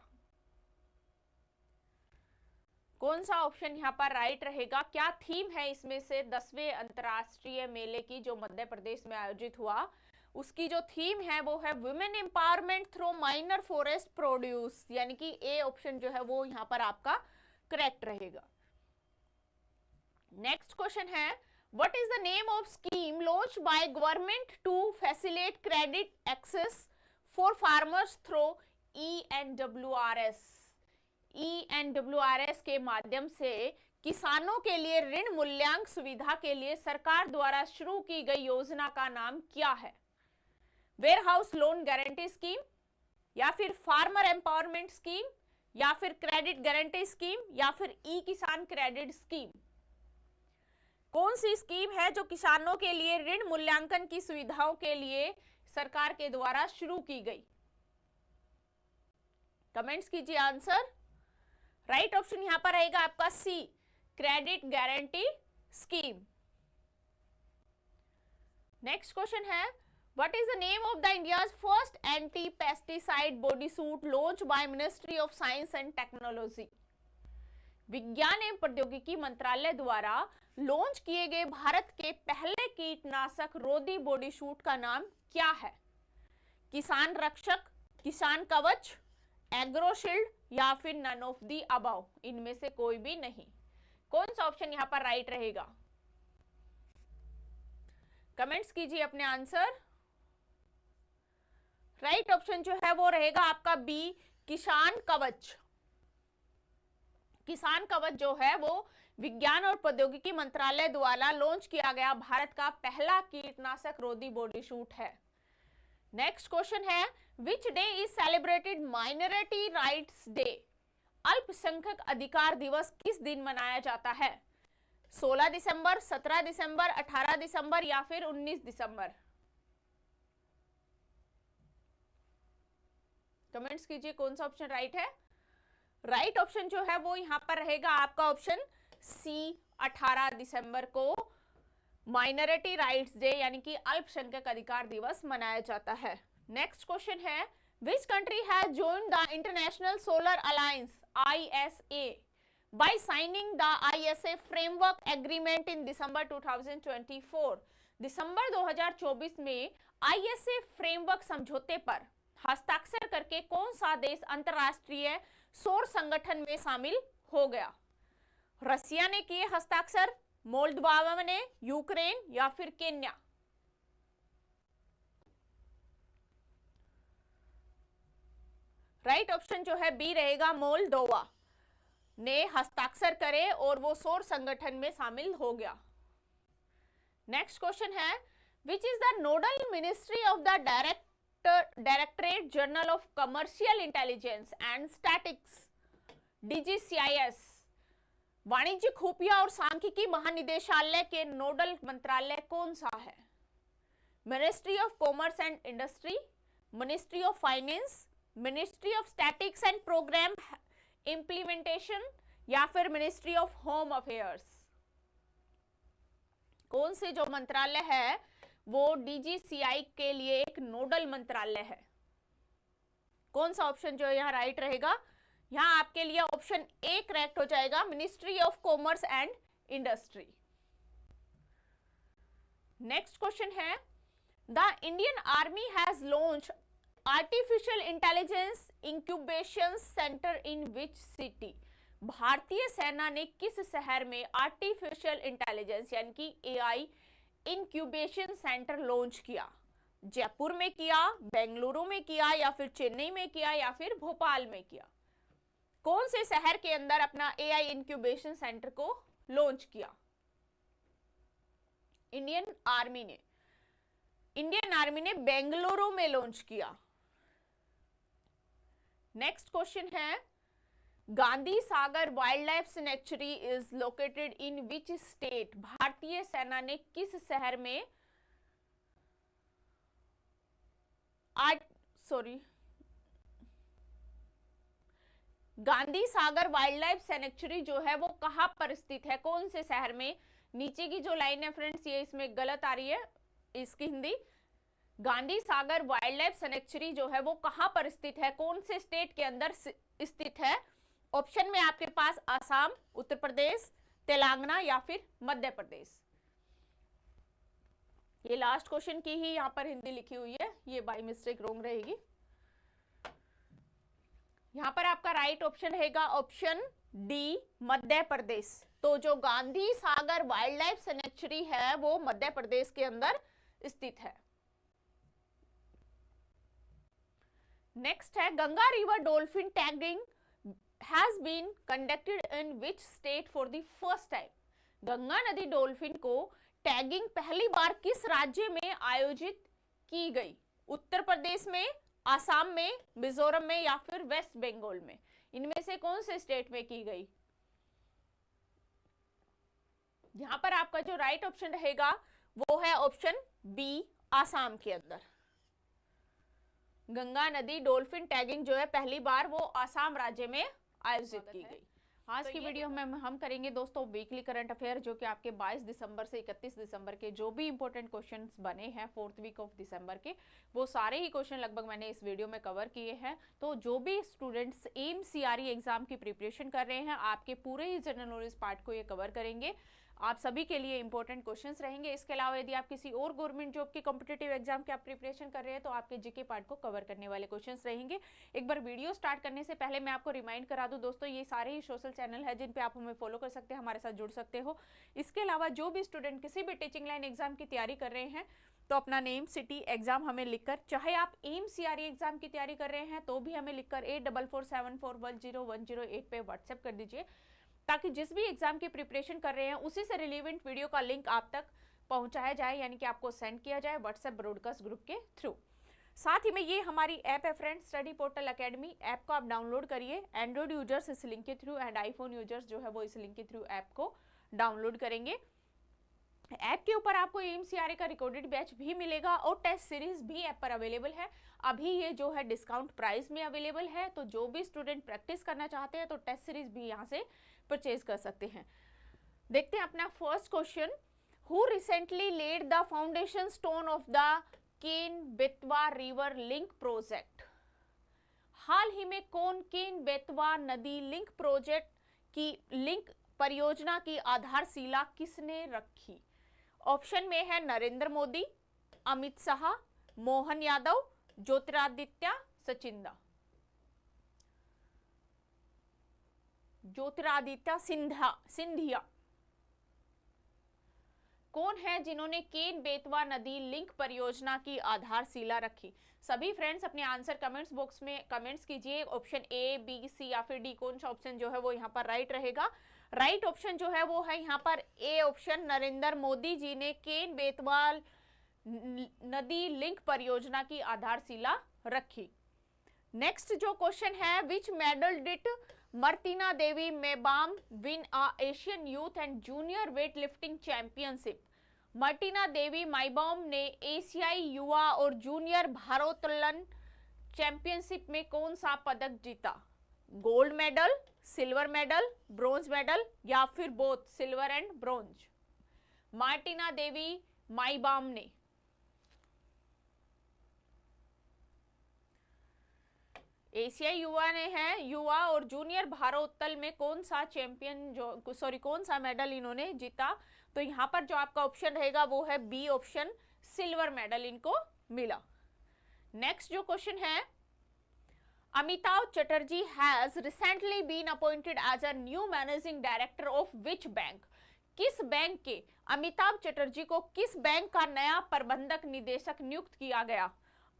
कौन सा ऑप्शन यहाँ पर राइट रहेगा? क्या थीम है इसमें से 10वें अंतरराष्ट्रीय मेले की जो मध्य प्रदेश में आयोजित हुआ, उसकी जो थीम है वो है women empowerment through minor forest produce, यानी कि ए ऑप्शन जो है वो यहाँ पर आपका करेक्ट रहेगा। नेक्स्ट क्वेश्चन है, What is the name of scheme launched by government to facilitate credit access for farmers through ENWRS? ENWRS के माध्यम से किसानों के लिए ऋण मूल्यांकन सुविधा के लिए सरकार द्वारा शुरू की गई योजना का नाम क्या है? Warehouse loan guarantee scheme, या फिर फार्मर एम्पावरमेंट स्कीम, या फिर क्रेडिट गारंटी स्कीम, या फिर ई किसान क्रेडिट स्कीम? कौन सी स्कीम है जो किसानों के लिए ऋण मूल्यांकन की सुविधाओं के लिए सरकार के द्वारा शुरू की गई? कमेंट्स कीजिए आंसर। राइट ऑप्शन यहां पर रहेगा आपका C, credit guarantee scheme. Next question है, what is the name of the India's first anti pesticide body suit launch by ministry of science and technology? विज्ञान एवं प्रौद्योगिकी मंत्रालय द्वारा लॉन्च किए गए भारत के पहले कीटनाशक रोधी बॉडी सूट का नाम क्या है? किसान रक्षक, किसान कवच, एग्रोशील्ड, या फिर नन ऑफ दी अबव? इनमें से कोई भी नहीं। कौन सा ऑप्शन यहां पर राइट रहेगा? कमेंट्स कीजिए अपने आंसर। राइट ऑप्शन जो है वो रहेगा आपका बी, किसान कवच। किसान कवच जो है वो विज्ञान और प्रौद्योगिकी मंत्रालय द्वारा लॉन्च किया गया भारत का पहला कीटनाशक रोधी बॉडी सूट है। नेक्स्ट क्वेश्चन है, which day is celebrated minority rights day? अल्पसंख्यक अधिकार दिवस किस दिन मनाया जाता है? 16 दिसंबर, 17 दिसंबर, 18 दिसंबर या फिर 19 दिसंबर? कमेंट्स कीजिए कौन सा ऑप्शन राइट है। राइट ऑप्शन जो है वो यहां पर रहेगा आपका ऑप्शन सी, 18 दिसंबर को माइनॉरिटी राइट्स डे यानी कि अल्पसंख्यक अधिकार दिवस मनाया जाता है। नेक्स्ट क्वेश्चन है, which country has joined the international solar alliance ISA by signing the ISA framework agreement in December 2024? दिसंबर 2024 में ISA फ्रेमवर्क समझौते पर हस्ताक्षर करके कौन सा देश अंतरराष्ट्रीय सौर संगठन में शामिल हो गया? रसिया ने किए हस्ताक्षर, मोल्दोवा ने, यूक्रेन या फिर केन्या? राइट ऑप्शन जो है बी रहेगा, मोल्दोवा ने हस्ताक्षर करे और वो सौर संगठन में शामिल हो गया। नेक्स्ट क्वेश्चन है, which is the nodal ministry of the directorate general of commercial intelligence and statics DGCIS? वाणिज्य खुफिया और सांख्यिकी महानिदेशालय के नोडल मंत्रालय कौन सा है? Ministry of commerce and industry, ministry of finance, ministry of statics and programme implementation या फिर मिनिस्ट्री ऑफ होम अफेयर्स? कौन से जो मंत्रालय है वो DGCI के लिए एक नोडल मंत्रालय है? कौन सा ऑप्शन जो यहाँ राइट रहेगा? यहाँ आपके लिए ऑप्शन ए करेक्ट हो जाएगा, ministry of commerce and industry. Next question है, the Indian army has launch artificial intelligence incubation centre in which city? भारतीय सेना ने किस शहर में आर्टिफिशियल इंटेलिजेंस यानी कि AI इंक्यूबेशन सेंटर लॉन्च किया? जयपुर में किया, बेंगलुरु में किया या फिर चेन्नई में किया या फिर भोपाल में किया? कौन से शहर के अंदर अपना AI इंक्यूबेशन सेंटर को लॉन्च किया? इंडियन आर्मी ने बेंगलुरु में लॉन्च किया। नेक्स्ट क्वेश्चन है, Gandhi Sagar wild life sanctuary is located in which state? भारतीय सेना ने किस शहर में Gandhi Sagar wild life sanctuary जो है वो कहां पर स्थित है? कौन से शहर में? नीचे की जो लाइन है फ्रेंड्स ये इसमें गलत आ रही है, इसकी Hindi. Gandhi Sagar wild life sanctuary जो है वो कहां पर स्थित है, कौन से स्टेट के अंदर स्थित है? ऑप्शन में आपके पास असम, उत्तर प्रदेश, तेलंगाना या फिर मध्य प्रदेश। ये लास्ट क्वेश्चन की ही यहाँ पर हिंदी लिखी हुई है, ये बाय मिस्टेक रॉन्ग रहेगी। यहाँ पर आपका राइट ऑप्शन रहेगा ऑप्शन डी, मध्य प्रदेश। तो जो Gandhi Sagar wild life sanctuary है वो मध्य प्रदेश के अंदर स्थित है। नेक्स्ट है, Ganga river dolphin tagging has been conducted in which state for the first time? Ganga नदी डॉल्फिन को टैगिंग पहली बार किस राज्य में आयोजित की गई? उत्तर प्रदेश में, आसाम में, मिजोरम में या फिर वेस्ट बंगाल में? इनमें से कौन से स्टेट में की गई? यहां पर आपका जो राइट ऑप्शन रहेगा वो है ऑप्शन बी, आसाम के अंदर। गंगा नदी डॉल्फिन टैगिंग जो है पहली बार वो आसाम राज्य में आयोजित की गई। आज की वीडियो में हम करेंगे दोस्तों वीकली करंट अफेयर, जो कि आपके 22 दिसंबर से 31 दिसंबर के जो भी इंपॉर्टेंट क्वेश्चंस बने हैं 4th वीक ऑफ दिसंबर के, वो सारे ही क्वेश्चन लगभग मैंने इस वीडियो में कवर किए हैं। तो जो भी स्टूडेंट्स एम्स CRE एग्जाम की प्रिपरेशन कर रहे हैं, आपके पूरे ही जनरल नॉलेज पार्ट को ये कवर करेंगे। आप सभी के लिए इंपॉर्टेंट क्वेश्चंस रहेंगे। इसके अलावा यदि आप किसी और गवर्नमेंट जॉब के कॉम्पिटिटिव एग्जाम की आप प्रिपरेशन कर रहे हैं तो आपके जीके पार्ट को कवर करने वाले क्वेश्चंस रहेंगे। एक बार वीडियो स्टार्ट करने से पहले मैं आपको रिमाइंड करा दूं दोस्तों, ये सारे ही सोशल चैनल है जिन पे आप हमें फॉलो कर सकते हैं, हमारे साथ जुड़ सकते हो। इसके अलावा जो भी स्टूडेंट किसी भी टीचिंग लाइन एग्जाम की तैयारी कर रहे हैं तो अपना नेम, सिटी, एग्जाम हमें लिखकर, चाहे आप एम CRE एग्जाम की तैयारी कर रहे हैं तो भी हमें लिखकर 8447410108 पे व्हाट्सएप कर दीजिए, ताकि जिस भी एग्जाम की प्रिपरेशन कर रहे हैं उसी से रिलेवेंट वीडियो का लिंक आप तक पहुंचाया जाए, यानी कि आपको सेंड किया जाए व्हाट्सएप ब्रॉडकास्ट ग्रुप के थ्रू। साथ ही में ये हमारी ऐप है friends, study portal academy. App को आप डाउनलोड करिए। एंड्रॉइड यूजर्स इस लिंक के थ्रू एंड आईफोन यूजर्स जो है वो इस लिंक के थ्रू ऐप को डाउनलोड करेंगे। ऐप के ऊपर आपको एम CRE का रिकॉर्डेड बैच भी मिलेगा और टेस्ट सीरीज भी ऐप पर अवेलेबल है। अभी ये जो है डिस्काउंट प्राइस में अवेलेबल है, तो जो भी स्टूडेंट प्रैक्टिस करना चाहते हैं तो टेस्ट सीरीज भी यहाँ से परचेज कर सकते हैं। देखते हैं अपना first question. Who recently laid the foundation stone of the Ken Betwa river link project? हाल ही में कौन केन बेतवा नदी लिंक प्रोजेक्ट की लिंक परियोजना की आधारशिला किसने रखी? ऑप्शन में है नरेंद्र मोदी, अमित शाह, मोहन यादव, ज्योतिरादित्य सिंधिया। कौन है जिन्होंने केन बेतवा नदी लिंक परियोजना की आधारशिला रखी? सभी फ्रेंड्स अपने आंसर कमेंट्स बॉक्स में कमेंट्स कीजिए। ऑप्शन A, B, C या फिर D, कौन सा ऑप्शन जो है वो यहाँ पर राइट रहेगा? राइट ऑप्शन जो है वो है यहाँ पर A ऑप्शन, नरेंद्र मोदी जी ने केन बेतवा नदी लिंक परियोजना की आधारशिला रखी। नेक्स्ट जो क्वेश्चन है, which medal did Martina Devi Mebam win a Asian youth and junior weight lifting championship? Martina Devi Maibam ने एशियाई युवा और जूनियर भारोत्तोलन चैंपियनशिप में कौन सा पदक जीता? Gold medal, silver medal, bronze medal या फिर both silver and bronze? Martina Devi Maibam ने एशियाई युवा और जूनियर भारोत्तोलन में कौन सा कौन सा मेडल इन्होंने जीता? तो यहाँ पर जो आपका ऑप्शन रहेगा वो है B ऑप्शन, सिल्वर मेडल इनको मिला। नेक्स्ट जो क्वेश्चन है, Amitabh Chatterjee has recently been appointed as a new managing director of which bank? किस बैंक के अमिताभ चटर्जी को किस बैंक का नया प्रबंधक निदेशक नियुक्त किया गया?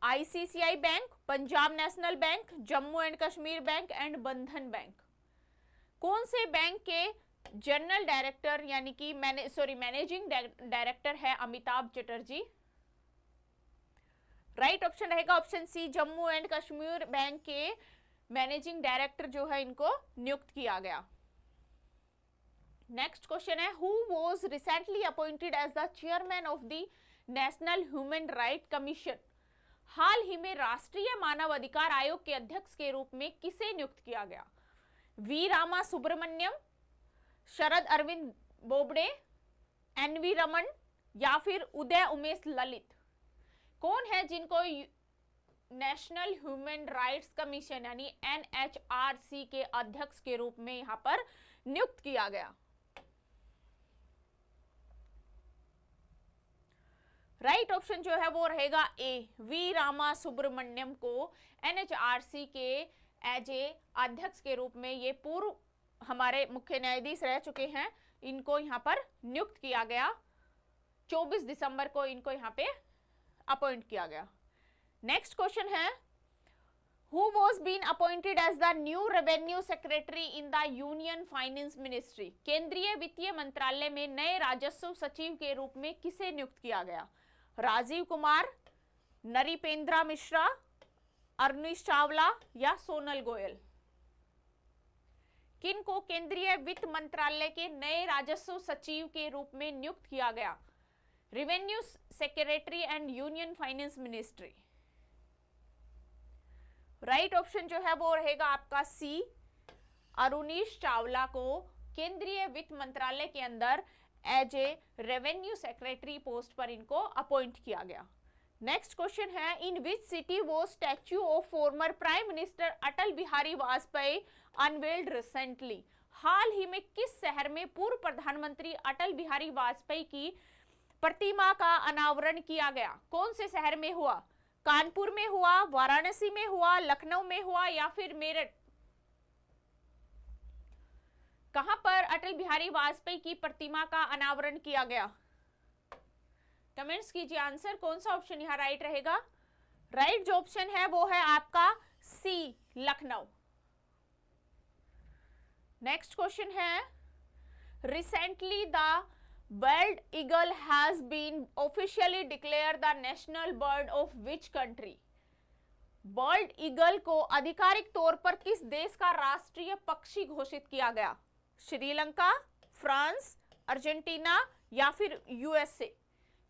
ICICI bank, Punjab national bank, Jammu and Kashmir bank and बंधन बैंक। कौन से बैंक के जनरल डायरेक्टर यानी कि मैनेजिंग डायरेक्टर है अमिताभ चटर्जी? राइट ऑप्शन रहेगा option C, Jammu and Kashmir bank के मैनेजिंग डायरेक्टर जो है इनको नियुक्त किया गया। नेक्स्ट क्वेश्चन है, who was recently appointed as the chairman of the national human right commission? हाल ही में राष्ट्रीय मानव अधिकार आयोग के अध्यक्ष के रूप में किसे नियुक्त किया गया? V रामा सुब्रमण्यम, शरद अरविंद बोबडे, NV रमन या फिर उदय उमेश ललित? कौन है जिनको नेशनल ह्यूमन राइट्स कमीशन यानी NHRC के अध्यक्ष के रूप में यहां पर नियुक्त किया गया? राइट ऑप्शन जो है वो रहेगा A, V रामा सुब्रमण्यम को NHRC के एज ए अध्यक्ष के रूप में, ये पूर्व हमारे मुख्य न्यायाधीश रह चुके हैं, इनको यहाँ पर नियुक्त किया गया। 24 दिसंबर को इनको यहाँ पे अपॉइंट किया गया। नेक्स्ट क्वेश्चन है, who was been appointed as the new revenue secretary in the union finance ministry? केंद्रीय वित्तीय मंत्रालय में नए राजस्व सचिव के रूप में किसे नियुक्त किया गया? राजीव कुमार, नरिपेंद्रा मिश्रा, अरुणीश चावला या सोनल गोयल? किन को केंद्रीय वित्त मंत्रालय के नए राजस्व सचिव के रूप में नियुक्त किया गया? Revenue secretary and union finance ministry. Right option जो है वो रहेगा आपका C, अरुणीश चावला को केंद्रीय वित्त मंत्रालय के अंदर as a revenue secretary post पर इनको अपॉइंट किया गया। नेक्स्ट क्वेश्चन है, इन विच सिटी वो statue of former prime minister Atal Bihari Vajpayee unveiled recently? हाल ही में किस शहर में पूर्व प्रधानमंत्री अटल बिहारी वाजपेयी की प्रतिमा का अनावरण किया गया? कौन से शहर में हुआ? कानपुर में हुआ, वाराणसी में हुआ, लखनऊ में हुआ या फिर मेरठ? कहां पर अटल बिहारी वाजपेयी की प्रतिमा का अनावरण किया गया? कमेंट्स कीजिए आंसर। कौन सा ऑप्शन यहां राइट रहेगा? राइट जो ऑप्शन है वो है आपका सी, लखनऊ। नेक्स्ट क्वेश्चन है, recently the bald eagle has been officially declared the national bird of which country? bald eagle को आधिकारिक तौर पर किस देश का राष्ट्रीय पक्षी घोषित किया गया? श्रीलंका, फ्रांस, अर्जेंटीना या फिर यूएसए?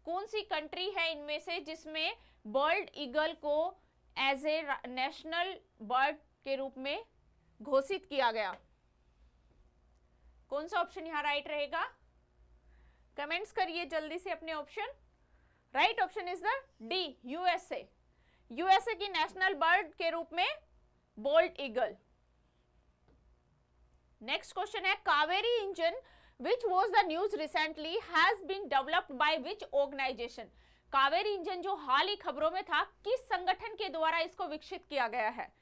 कौन सी कंट्री है इनमें से जिसमें बर्ड ईगल को एज ए नेशनल बर्ड के रूप में घोषित किया गया? कौन सा ऑप्शन यहां राइट रहेगा? कमेंट्स करिए जल्दी से अपने option. Right option is the D, USA. USA की नेशनल बर्ड के रूप में बोल्ड ईगल। नेक्स्ट क्वेश्चन है, Kaveri engine which was the news recently has been developed by which organization? Kaveri engine जो हाल ही खबरों में था, किस संगठन के द्वारा इसको विकसित किया गया है?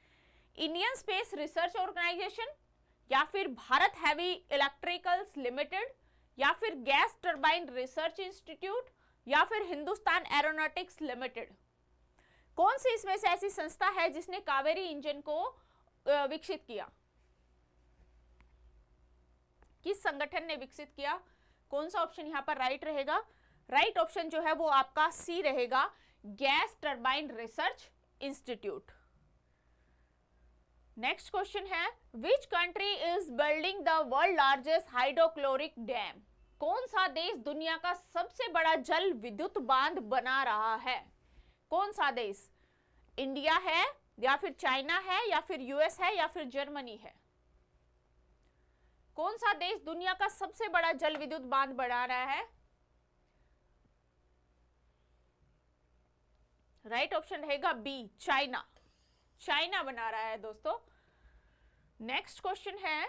इंडियन स्पेस रिसर्च ऑर्गेनाइजेशन या फिर भारत हैवी इलेक्ट्रिकल्स लिमिटेड या फिर गैस टरबाइन रिसर्च इंस्टीट्यूट या फिर हिंदुस्तान एरोनॉटिक्स लिमिटेड? कौन सी इसमें से ऐसी संस्था है जिसने कावेरी इंजन को विकसित किया? किस संगठन ने विकसित किया? कौन सा ऑप्शन यहां पर राइट रहेगा? राइट ऑप्शन जो है वो आपका सी रहेगा, gas turbine research institute. Next question है, which country is building the world largest hydrochloric dam? कौन सा देश दुनिया का सबसे बड़ा जल विद्युत बांध बना रहा है? कौन सा देश? इंडिया है या फिर चाइना है या फिर यूएस है या फिर जर्मनी है? कौन सा देश दुनिया का सबसे बड़ा जल विद्युत बांध बना रहा है? राइट ऑप्शन रहेगा बी, चाइना। चाइना बना रहा है दोस्तों। नेक्स्ट क्वेश्चन है,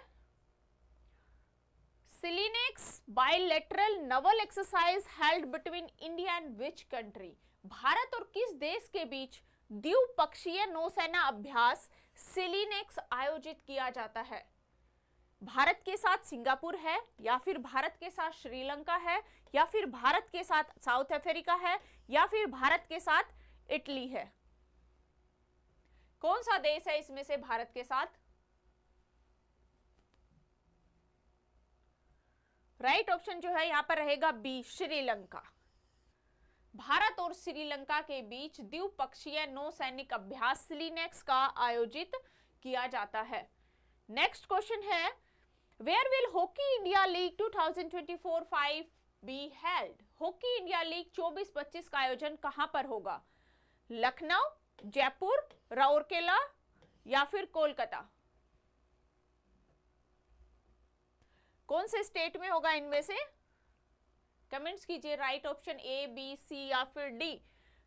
सिलिनेक्स bilateral Naval exercise held between India and which country? Bharat और किस देश के बीच द्विपक्षीय नौसेना अभ्यास सिलिनेक्स आयोजित किया जाता है? भारत के साथ सिंगापुर है या फिर भारत के साथ श्रीलंका है या फिर भारत के साथ साउथ अफ्रीका है या फिर भारत के साथ इटली है? कौन सा देश है इसमें से भारत के साथ? राइट ऑप्शन जो है यहां पर रहेगा बी, श्रीलंका। भारत और श्रीलंका के बीच द्विपक्षीय नौसैनिक अभ्यास सिलिनेक्स का आयोजित किया जाता है। नेक्स्ट क्वेश्चन है, where will Hockey India League 2024-5 be held? Hockey India League 24-25 का आयोजन कहां पर होगा? लखनऊ, जयपुर, राउरकेला या फिर कोलकाता? कौन से स्टेट में होगा इनमें से? कमेंट्स कीजिए। Right option A, B, C या फिर D?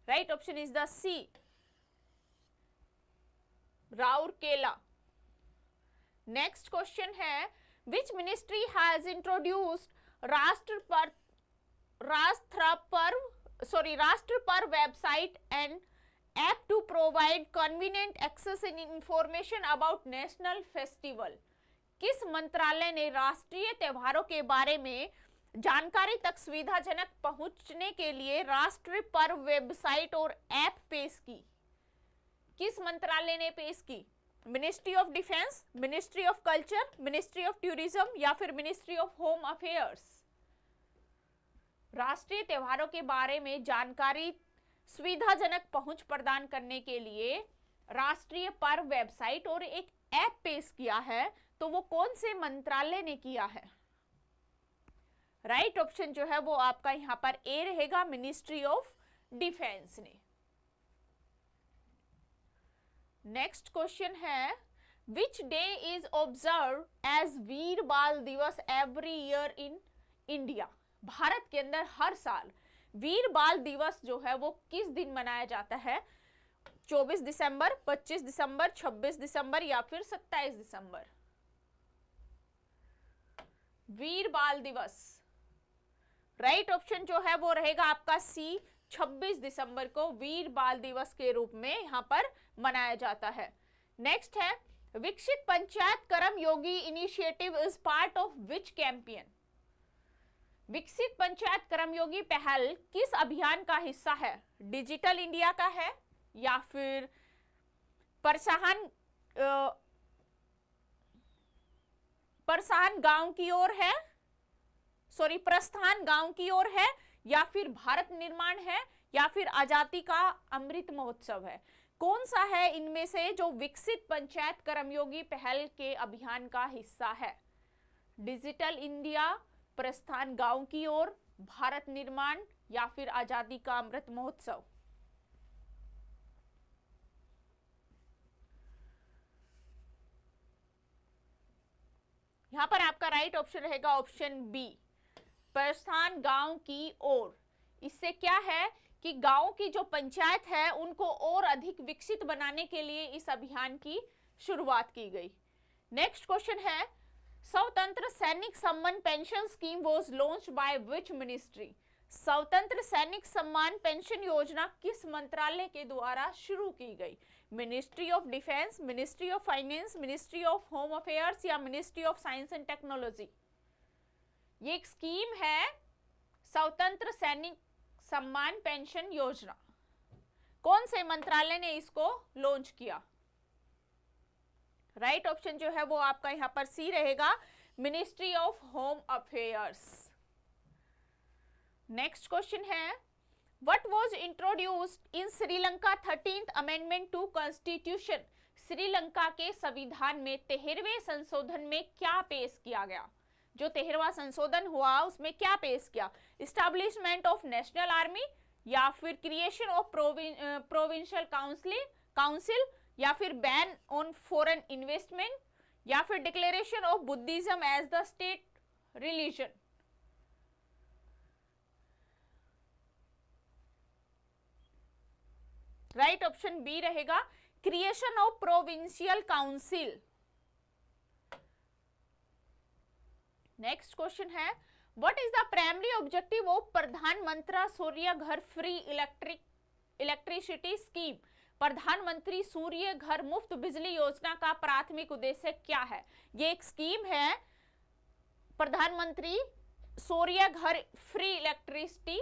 Right option is the C, Rourkela. Next question है, which ministry has introduced Rashtra Parv website and app to provide convenient access in information about national festival? किस मंत्रालय ने राष्ट्रीय त्योहारों के बारे में जानकारी तक सुविधाजनक पहुंचने के लिए राष्ट्रीय पर्व वेबसाइट और ऐप पेश की? किस मंत्रालय ने पेश की? Ministry of defence, ministry of culture, ministry of tourism या फिर मिनिस्ट्री ऑफ होम अफेयर्स? राष्ट्रीय त्योहारों के बारे में जानकारी सुविधाजनक पहुंच प्रदान करने के लिए राष्ट्रीय पर्व वेबसाइट और एक ऐप पेश किया है, तो वो कौन से मंत्रालय ने किया है? राइट ऑप्शन जो है वो आपका यहां पर ए रहेगा, मिनिस्ट्री ऑफ डिफेंस ने। नेक्स्ट क्वेश्चन है, which day is observe as Veer Bal Diwas every year in India? भारत के अंदर हर साल वीर बाल दिवस जो है वो किस दिन मनाया जाता है? 24 दिसंबर, 25 दिसंबर, 26 दिसंबर या फिर 27 दिसंबर? वीर बाल दिवस। राइट ऑप्शन जो है वो रहेगा आपका सी, 26 दिसंबर को वीर बाल दिवस के रूप में यहां पर मनाया जाता है। नेक्स्ट है Viksit Panchayat Karma Yogi initiative is part of which campaign. Viksit Panchayat कर्मयोगी पहल किस अभियान का हिस्सा है? डिजिटल इंडिया का है, या फिर प्रस्थान गांव की ओर है, प्रस्थान गांव की ओर है, या फिर भारत निर्माण है, या फिर आजादी का अमृत महोत्सव है? कौन सा है इनमें से जो विकसित पंचायत कर्मयोगी पहल के अभियान का हिस्सा है? डिजिटल इंडिया, प्रस्थान गांव की ओर, भारत निर्माण, या फिर आजादी का अमृत महोत्सव? यहां पर आपका राइट ऑप्शन रहेगा ऑप्शन बी, प्रस्थान गांव की ओर। इससे क्या है कि गांव की जो पंचायत है उनको और अधिक विकसित बनाने के लिए इस अभियान की शुरुआत की गई। नेक्स्ट क्वेश्चन है स्वतंत्र सैनिक सम्मान pension scheme was launched by which ministry. स्वतंत्र सैनिक सम्मान पेंशन योजना किस मंत्रालय के द्वारा शुरू की गई? Ministry of defence, ministry of finance, ministry of home affairs, या ministry of science and technology? ये एक स्कीम है स्वतंत्र सैनिक सम्मान पेंशन योजना। कौन से मंत्रालय ने इसको लॉन्च किया? राइट ऑप्शन जो है वो आपका यहां पर सी रहेगा, ministry of home affairs. Next question है what was introduced in Sri Lanka 13th amendment to constitution. Sri Lanka के संविधान में 13वें संशोधन में क्या पेश किया गया? जो 13वां संशोधन हुआ उसमें क्या पेश किया? इस्टेब्लिशमेंट ऑफ नेशनल आर्मी, या फिर क्रिएशन ऑफ प्रोविंशियल काउंसिल, या फिर बैन ऑन फॉरेन इन्वेस्टमेंट, या फिर declaration of Buddhism as the state religion? Right option B रहेगा, creation of provincial council. Next question है what is the primary objective of Pradhan Mantri Surya घर free electricity scheme. प्रधानमंत्री सूर्य घर मुफ्त बिजली योजना का प्राथमिक उद्देश्य क्या है? ये एक स्कीम है प्रधानमंत्री सूर्य घर फ्री इलेक्ट्रिसिटी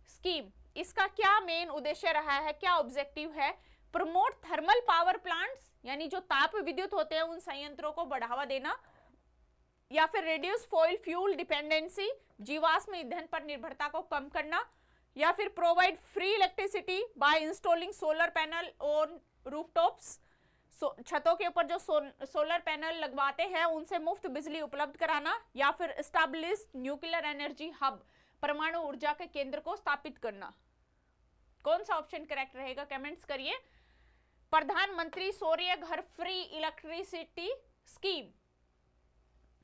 स्कीम। इसका क्या मेन उद्देश्य रहा है, क्या ऑब्जेक्टिव है? प्रमोट थर्मल पावर प्लांट्स, यानी जो ताप विद्युत होते हैं उन संयंत्रों को बढ़ावा देना, या फिर रिड्यूस फॉइल फ्यूल डिपेंडेंसी, जीवाश्म ईंधन पर निर्भरता को कम करना, या फिर provide free electricity by installing solar panel on rooftops. छतों के ऊपर जो सोलर पैनल लगवाते हैं उनसे मुफ्त बिजली उपलब्ध कराना, या फिर एस्टैब्लिश न्यूक्लियर एनर्जी हब, परमाणु ऊर्जा के केंद्र को स्थापित करना। कौन सा ऑप्शन करेक्ट रहेगा कमेंट्स करिए। प्रधानमंत्री सूर्य घर फ्री इलेक्ट्रिसिटी स्कीम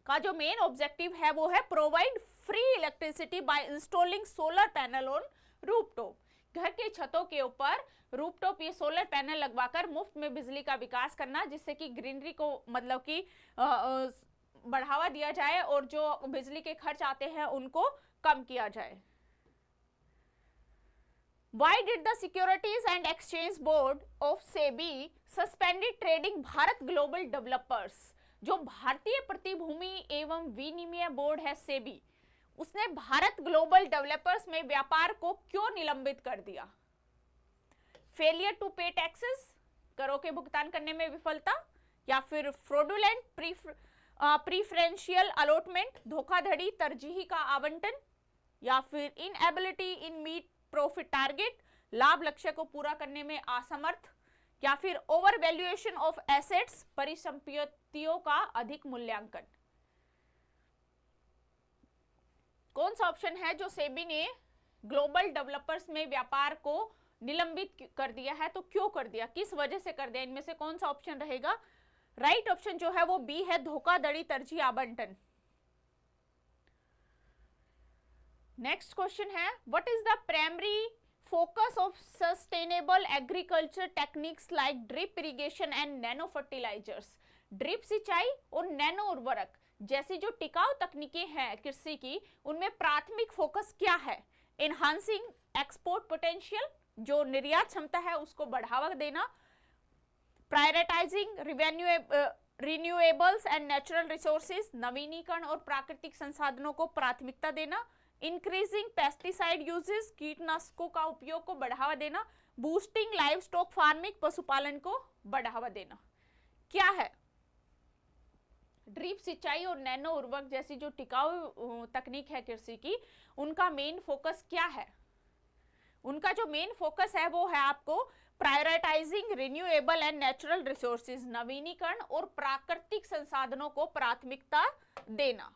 का जो मेन ऑब्जेक्टिव है वो है provide free electricity by installing solar panel on rooftop. घर के छतों के ऊपर रूफटॉप ये सोलर पैनल लगवाकर मुफ्त में बिजली का विकास करना, जिससे कि ग्रीनरी को मतलब कि बढ़ावा दिया जाए और जो बिजली के खर्च आते हैं उनको कम किया जाए। Why did the Securities and Exchange Board of SEBI suspended trading Bharat global developers? जो भारतीय प्रतिभूति एवं विनिमय बोर्ड है सेबी, उसने भारत ग्लोबल डेवलपर्स में व्यापार को क्यों निलंबित कर दिया? फेलियर टू पे टैक्सेस, करों के भुगतान करने में विफलता, या फिर फ्रॉडुलेंट प्रीफरेंशियल अलॉटमेंट, धोखाधड़ी तरजीही का आवंटन, या फिर इनएबिलिटी इन मीट प्रॉफिट टारगेट, लाभ लक्ष्य को पूरा करने में असमर्थ, या फिर ओवर वैल्यूएशन ऑफ एसेट्स, परिसंपत्तियों का अधिक मूल्यांकन। कौन सा ऑप्शन है जो सेबी ने ग्लोबल डेवलपर्स में व्यापार को निलंबित कर दिया है? तो क्यों कर दिया, किस वजह से कर दिया? इनमें से कौन सा ऑप्शन रहेगा? राइट ऑप्शन जो है वो बी है, धोखाधड़ी तरजीह आवंटन। नेक्स्ट क्वेश्चन है what is the primary focus of sustainable agriculture techniques like drip irrigation and nano fertilisers. Drip सिंचाई और नैनो उर्वरक जैसी जो टिकाऊ तकनीकें हैं कृषि की, उनमें प्राथमिक फोकस क्या है? एनहांसिंग एक्सपोर्ट पोटेंशियल, जो निर्यात क्षमता है उसको बढ़ावा देना, prioritising renewables and natural resources, नवीनीकरण और प्राकृतिक संसाधनों को प्राथमिकता देना, इंक्रीजिंग पेस्टिसाइड यूजेस, कीटनाशकों का उपयोग को बढ़ावा देना, बूस्टिंग लाइव स्टॉक फार्मिंग, पशुपालन को बढ़ावा देना। क्या है? ड्रिप सिंचाई और नैनो उर्वरक जैसी जो टिकाऊ तकनीक है कृषि की, उनका मेन फोकस क्या है? उनका जो मेन फोकस है वो है आपको prioritising renewable and natural resources, नवीनीकरण और प्राकृतिक संसाधनों को प्राथमिकता देना।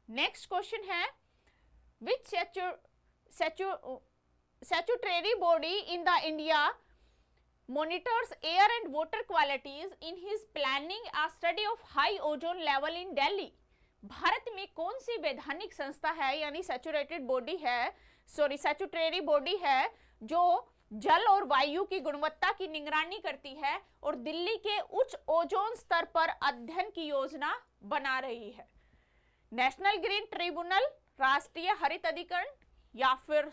नेक्स्ट क्वेश्चन है, विच statutory body in the India monitors air and water qualities in his planning a study of high ozone level in Delhi? Bharat में कौन सी वैधानिक संस्था है यानी सैचुरेटेड बॉडी है, सैचुटरी बॉडी है जो जल और वायु की गुणवत्ता की निगरानी करती है और दिल्ली के उच्च ओजोन स्तर पर अध्ययन की योजना बना रही है? नेशनल ग्रीन ट्रिब्यूनल, राष्ट्रीय हरित अधिकरण, या फिर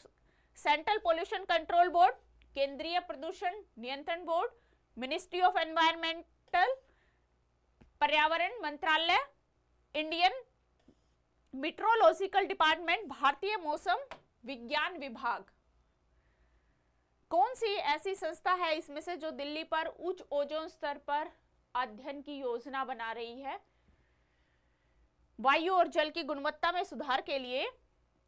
सेंट्रल पोल्यूशन कंट्रोल बोर्ड, केंद्रीय प्रदूषण नियंत्रण बोर्ड, मिनिस्ट्री ऑफ एनवायरमेंटल, पर्यावरण मंत्रालय, इंडियन मीट्रोलॉजिकल डिपार्टमेंट, भारतीय मौसम विज्ञान विभाग? कौन सी ऐसी संस्था है इसमें से जो दिल्ली पर उच्च ओजोन स्तर पर अध्ययन की योजना बना रही है? वायु और जल की गुणवत्ता में सुधार के लिए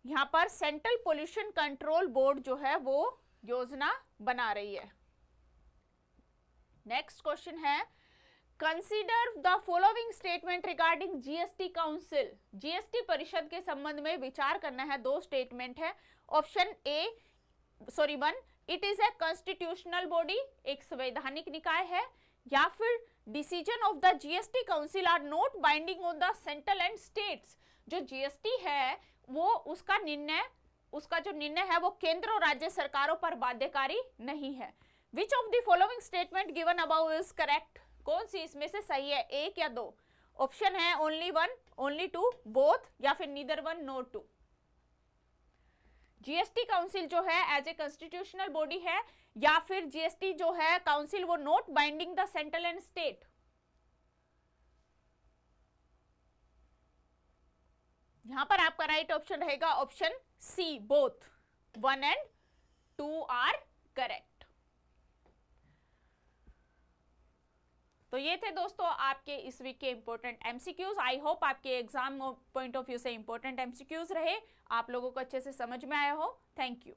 यहां पर सेंट्रल पोल्यूशन कंट्रोल बोर्ड जो है वो योजना बना रही है। नेक्स्ट क्वेश्चन है, consider the following statement regarding GST council. GST परिषद के संबंध में विचार करना है। दो स्टेटमेंट है। Option one, it is a constitutional body, एक संवैधानिक निकाय है, या फिर decision of the GST council are not binding on the central and states. जो जीएसटी है वो उसका जो निर्णय है वो केंद्र और राज्य सरकारों पर बाध्यकारी नहीं है। Which of the following statement given about is correct? कौन सी इसमें से सही है, एक या दो? ऑप्शन है only one, only two, both, या फिर neither one nor two. GST council जो है एज ए कॉन्स्टिट्यूशनल बॉडी है, या फिर जीएसटी जो है काउंसिल वो not binding the central and state? यहां पर आपका राइट ऑप्शन रहेगा option C, both, 1 and 2 are correct. तो ये थे दोस्तों आपके इस वीक के इंपॉर्टेंट एमसीक्यूज। आई होप आपके एग्जाम पॉइंट ऑफ व्यू से इंपॉर्टेंट एमसीक्यूज रहे, आप लोगों को अच्छे से समझ में आया हो। Thank you.